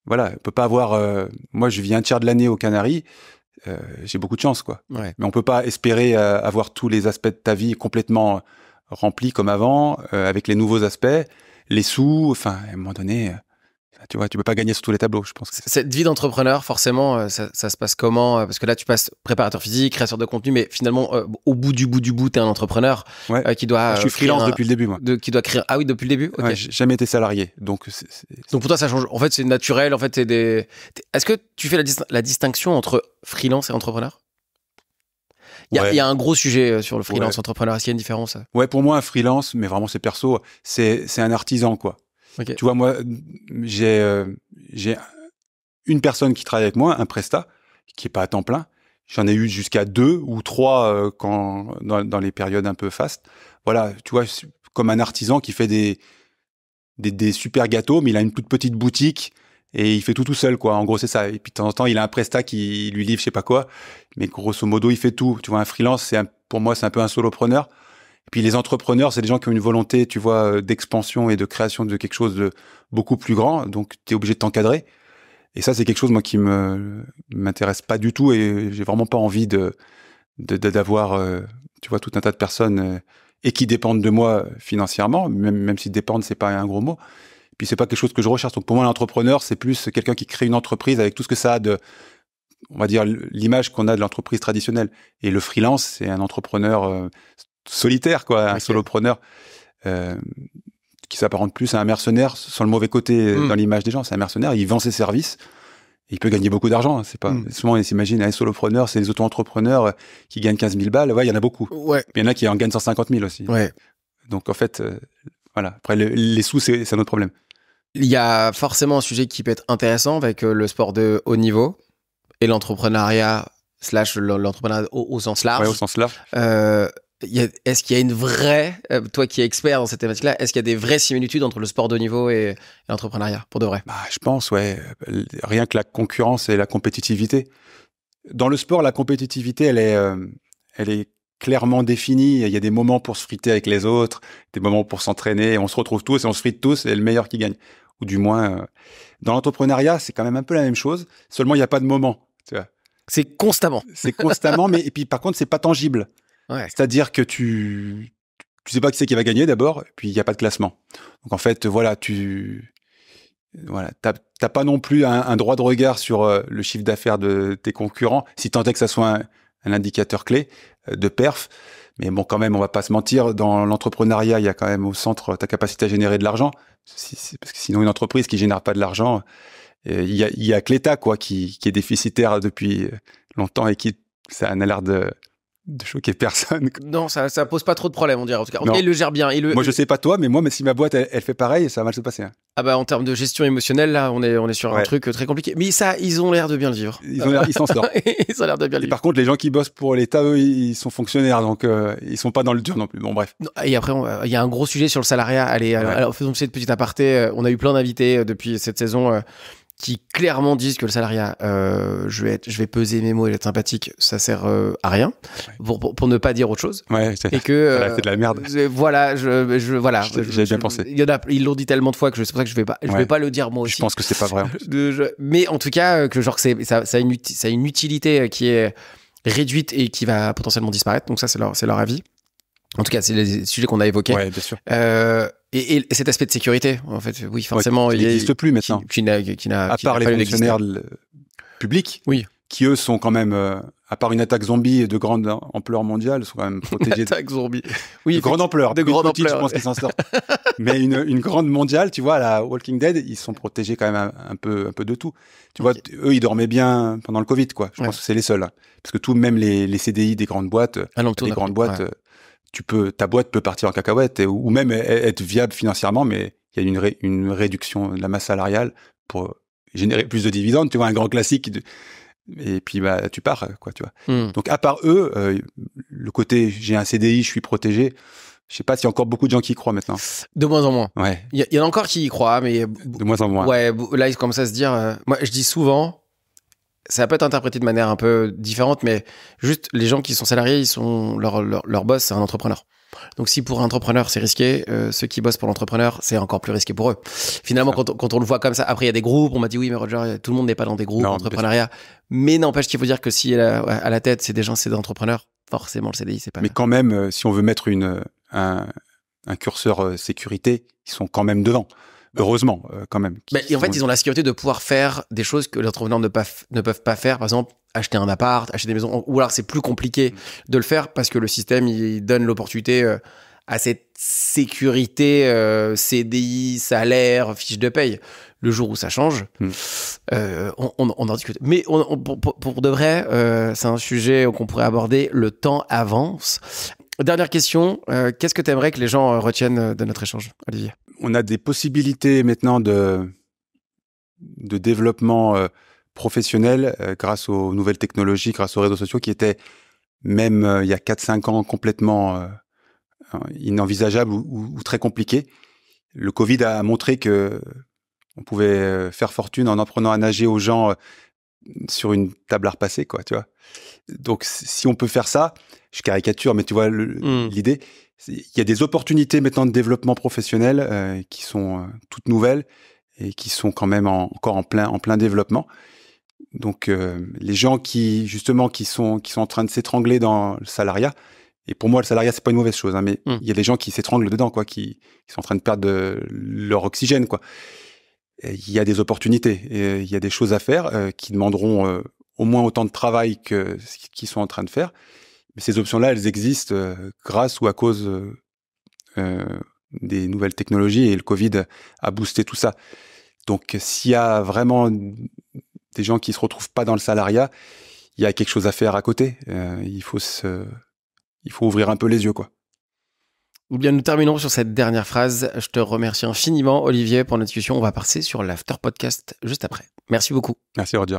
voilà, on peut pas avoir. Moi, je vis un tiers de l'année aux Canaries. J'ai beaucoup de chance, quoi. Ouais. Mais on peut pas espérer avoir tous les aspects de ta vie complètement remplis comme avant, avec les nouveaux aspects, les sous. Enfin, à un moment donné, tu vois, tu peux pas gagner sur tous les tableaux, je pense. Cette vie d'entrepreneur, forcément, ça se passe comment? Parce que là, tu passes préparateur physique, créateur de contenu, mais finalement, au bout du bout, t'es un entrepreneur qui doit. Je suis freelance depuis le début, moi. Qui doit créer. Ah oui, depuis le début. Okay. Ouais, j'ai jamais été salarié, donc. Donc pour toi, ça change. En fait, c'est naturel. En fait, Est-ce que tu fais la distinction entre freelance et entrepreneur? Il y a un gros sujet sur le freelance entrepreneur. Est-ce qu'il y a une différence? Ouais, pour moi, un freelance, mais vraiment c'est perso, c'est un artisan, quoi. Okay. Tu vois, moi, j'ai une personne qui travaille avec moi, un prestat, qui est pas à temps plein. J'en ai eu jusqu'à 2 ou 3 dans les périodes un peu fastes. Voilà, tu vois, comme un artisan qui fait des super gâteaux, mais il a une toute petite boutique et il fait tout seul, quoi. En gros, c'est ça. Et puis de temps en temps, il a un prestat qui lui livre je sais pas quoi, mais grosso modo, il fait tout. Tu vois, un freelance, pour moi, c'est un peu un solopreneur. Et puis les entrepreneurs, c'est des gens qui ont une volonté, tu vois, d'expansion et de création de quelque chose de beaucoup plus grand. Donc, tu es obligé de t'encadrer. Et ça, c'est quelque chose, moi, qui m'intéresse pas du tout. Et j'ai vraiment pas envie d'avoir, tu vois, tout un tas de personnes et qui dépendent de moi financièrement, même si dépendre, c'est pas un gros mot. Puis c'est pas quelque chose que je recherche. Donc pour moi, l'entrepreneur, c'est plus quelqu'un qui crée une entreprise avec tout ce que ça a de, on va dire, l'image qu'on a de l'entreprise traditionnelle. Et le freelance, c'est un entrepreneur solitaire, quoi, un solopreneur qui s'apparente plus à un mercenaire, sans le mauvais côté dans l'image des gens. C'est un mercenaire, il vend ses services, et il peut gagner beaucoup d'argent. C'est pas souvent on s'imagine un solopreneur, c'est les auto-entrepreneurs qui gagnent 15 000 balles. Ouais, il y en a beaucoup. Ouais. Il y en a qui en gagnent 150 000 aussi. Ouais. Donc en fait, voilà. Après les sous, c'est un autre problème. Il y a forcément un sujet qui peut être intéressant avec le sport de haut niveau et l'entrepreneuriat / l'entrepreneuriat au sens large. Ouais, au sens large. Est-ce qu'il y a une vraie, toi qui es expert dans cette thématique-là, est-ce qu'il y a des vraies similitudes entre le sport de haut niveau et l'entrepreneuriat, pour de vrai? Je pense, ouais. Rien que la concurrence et la compétitivité. Dans le sport, la compétitivité, elle est clairement définie. Il y a des moments pour se friter avec les autres, des moments pour s'entraîner. On se retrouve tous et on se frite tous et le meilleur qui gagne. Ou du moins, dans l'entrepreneuriat, c'est quand même un peu la même chose. Seulement, il n'y a pas de moment. Tu vois. C'est constamment. C'est constamment, mais et puis par contre, c'est pas tangible. Ouais. C'est-à-dire que tu sais pas qui c'est qui va gagner d'abord, et puis il y a pas de classement. Donc en fait, voilà, t'as pas non plus un droit de regard sur le chiffre d'affaires de tes concurrents, si tant est que ça soit un indicateur clé de perf. Mais bon, quand même, on va pas se mentir, dans l'entrepreneuriat, il y a quand même au centre ta capacité à générer de l'argent. Parce que sinon, une entreprise qui génère pas de l'argent, il y a que l'État, quoi, qui est déficitaire depuis longtemps et qui ça n'a l'air de choquer personne. Non, ça pose pas trop de problèmes, on dirait. En tout cas, il le gère bien. Moi, je sais pas toi, mais moi, si ma boîte, elle fait pareil, ça va mal se passer. Hein. Ah bah, en termes de gestion émotionnelle, là, on est sur un truc très compliqué. Mais ça, ils ont l'air de bien le vivre. Ils s'en sortent. Ils ont l'air de bien le vivre. Par contre, les gens qui bossent pour l'État, eux, ils sont fonctionnaires, donc ils sont pas dans le dur non plus. Bon, bref. Et après, il y a un gros sujet sur le salariat. Allez, alors faisons cette petite aparté. On a eu plein d'invités depuis cette saison qui clairement disent que le salariat, je vais peser mes mots et être sympathique, ça sert à rien, pour ne pas dire autre chose. Ouais, et que c'est de la merde. Voilà, J'ai bien pensé. Ils l'ont dit tellement de fois que c'est pour ça que je vais pas le dire moi aussi. Je pense que c'est pas vrai. Mais en tout cas, que genre ça a une utilité qui est réduite et qui va potentiellement disparaître. Donc ça, c'est leur avis. En tout cas, c'est les sujets qu'on a évoqués. Ouais, bien sûr. Et cet aspect de sécurité, en fait, oui, forcément, il n'existe plus maintenant. À part les fonctionnaires publics, qui eux sont quand même, à part une attaque zombie de grande ampleur mondiale, sont quand même protégés. Une attaque zombie, oui, de grande ampleur. De grande ampleur, je pense qu'ils s'en sortent. Mais une grande mondiale, tu vois, la Walking Dead, ils sont protégés quand même un peu de tout. Tu vois, eux, ils dormaient bien pendant le Covid, quoi. Je pense que c'est les seuls, hein. Parce que tout, même les CDI des grandes boîtes, ta boîte peut partir en cacahuète ou même être viable financièrement, mais il y a une réduction de la masse salariale pour générer plus de dividendes, tu vois, un grand classique. Et puis, tu pars, quoi, tu vois. Donc, à part eux, le côté, j'ai un CDI, je suis protégé, je sais pas s'il y a encore beaucoup de gens qui y croient maintenant. De moins en moins. Ouais. Il y en a encore qui y croient, mais... De moins en moins. Ouais, là, ils commencent à se dire... moi, je dis souvent... Ça peut être interprété de manière un peu différente, mais juste les gens qui sont salariés, leur boss, c'est un entrepreneur. Donc si pour un entrepreneur c'est risqué, ceux qui bossent pour l'entrepreneur, c'est encore plus risqué pour eux. Finalement, quand on le voit comme ça, après il y a des groupes, on m'a dit oui mais Roger, tout le monde n'est pas dans des groupes d'entrepreneuriat, mais n'empêche qu'il faut dire que si à la tête c'est des gens, c'est des entrepreneurs, forcément le CDI c'est pas... Mais quand même, si on veut mettre un curseur sécurité, ils sont quand même devant. Heureusement, quand même. Et en fait, ils ont la sécurité de pouvoir faire des choses que les entrepreneurs ne peuvent pas faire. Par exemple, acheter un appart, acheter des maisons. Ou alors, c'est plus compliqué de le faire parce que le système, il donne l'opportunité à cette sécurité, CDI, salaire, fiche de paye. Le jour où ça change, on en discute. Mais pour de vrai, c'est un sujet qu'on pourrait aborder. Le temps avance. Dernière question. Qu'est-ce que tu aimerais que les gens retiennent de notre échange, Olivier ? On a des possibilités maintenant de développement professionnel grâce aux nouvelles technologies, grâce aux réseaux sociaux qui étaient même il y a 4-5 ans complètement inenvisageables ou très compliqués. Le Covid a montré que on pouvait faire fortune en apprenant à nager aux gens sur une table à repasser, quoi, tu vois. Donc, si on peut faire ça, je caricature, mais tu vois l'idée. Il y a des opportunités maintenant de développement professionnel qui sont toutes nouvelles et qui sont quand même encore en plein développement. Donc les gens qui sont en train de s'étrangler dans le salariat, Et pour moi, le salariat, c'est pas une mauvaise chose, hein, mais il y a des gens qui s'étranglent dedans, quoi, qui sont en train de perdre leur oxygène, quoi. Il y a des opportunités, et il y a des choses à faire qui demanderont au moins autant de travail que ce qu'ils sont en train de faire. Mais ces options-là, elles existent grâce ou à cause des nouvelles technologies, et le Covid a boosté tout ça. Donc, s'il y a vraiment des gens qui se retrouvent pas dans le salariat, il y a quelque chose à faire à côté. Il faut ouvrir un peu les yeux, quoi. Ou bien nous terminons sur cette dernière phrase. Je te remercie infiniment, Olivier, pour notre discussion. On va passer sur l'after podcast juste après. Merci beaucoup. Merci, Roger.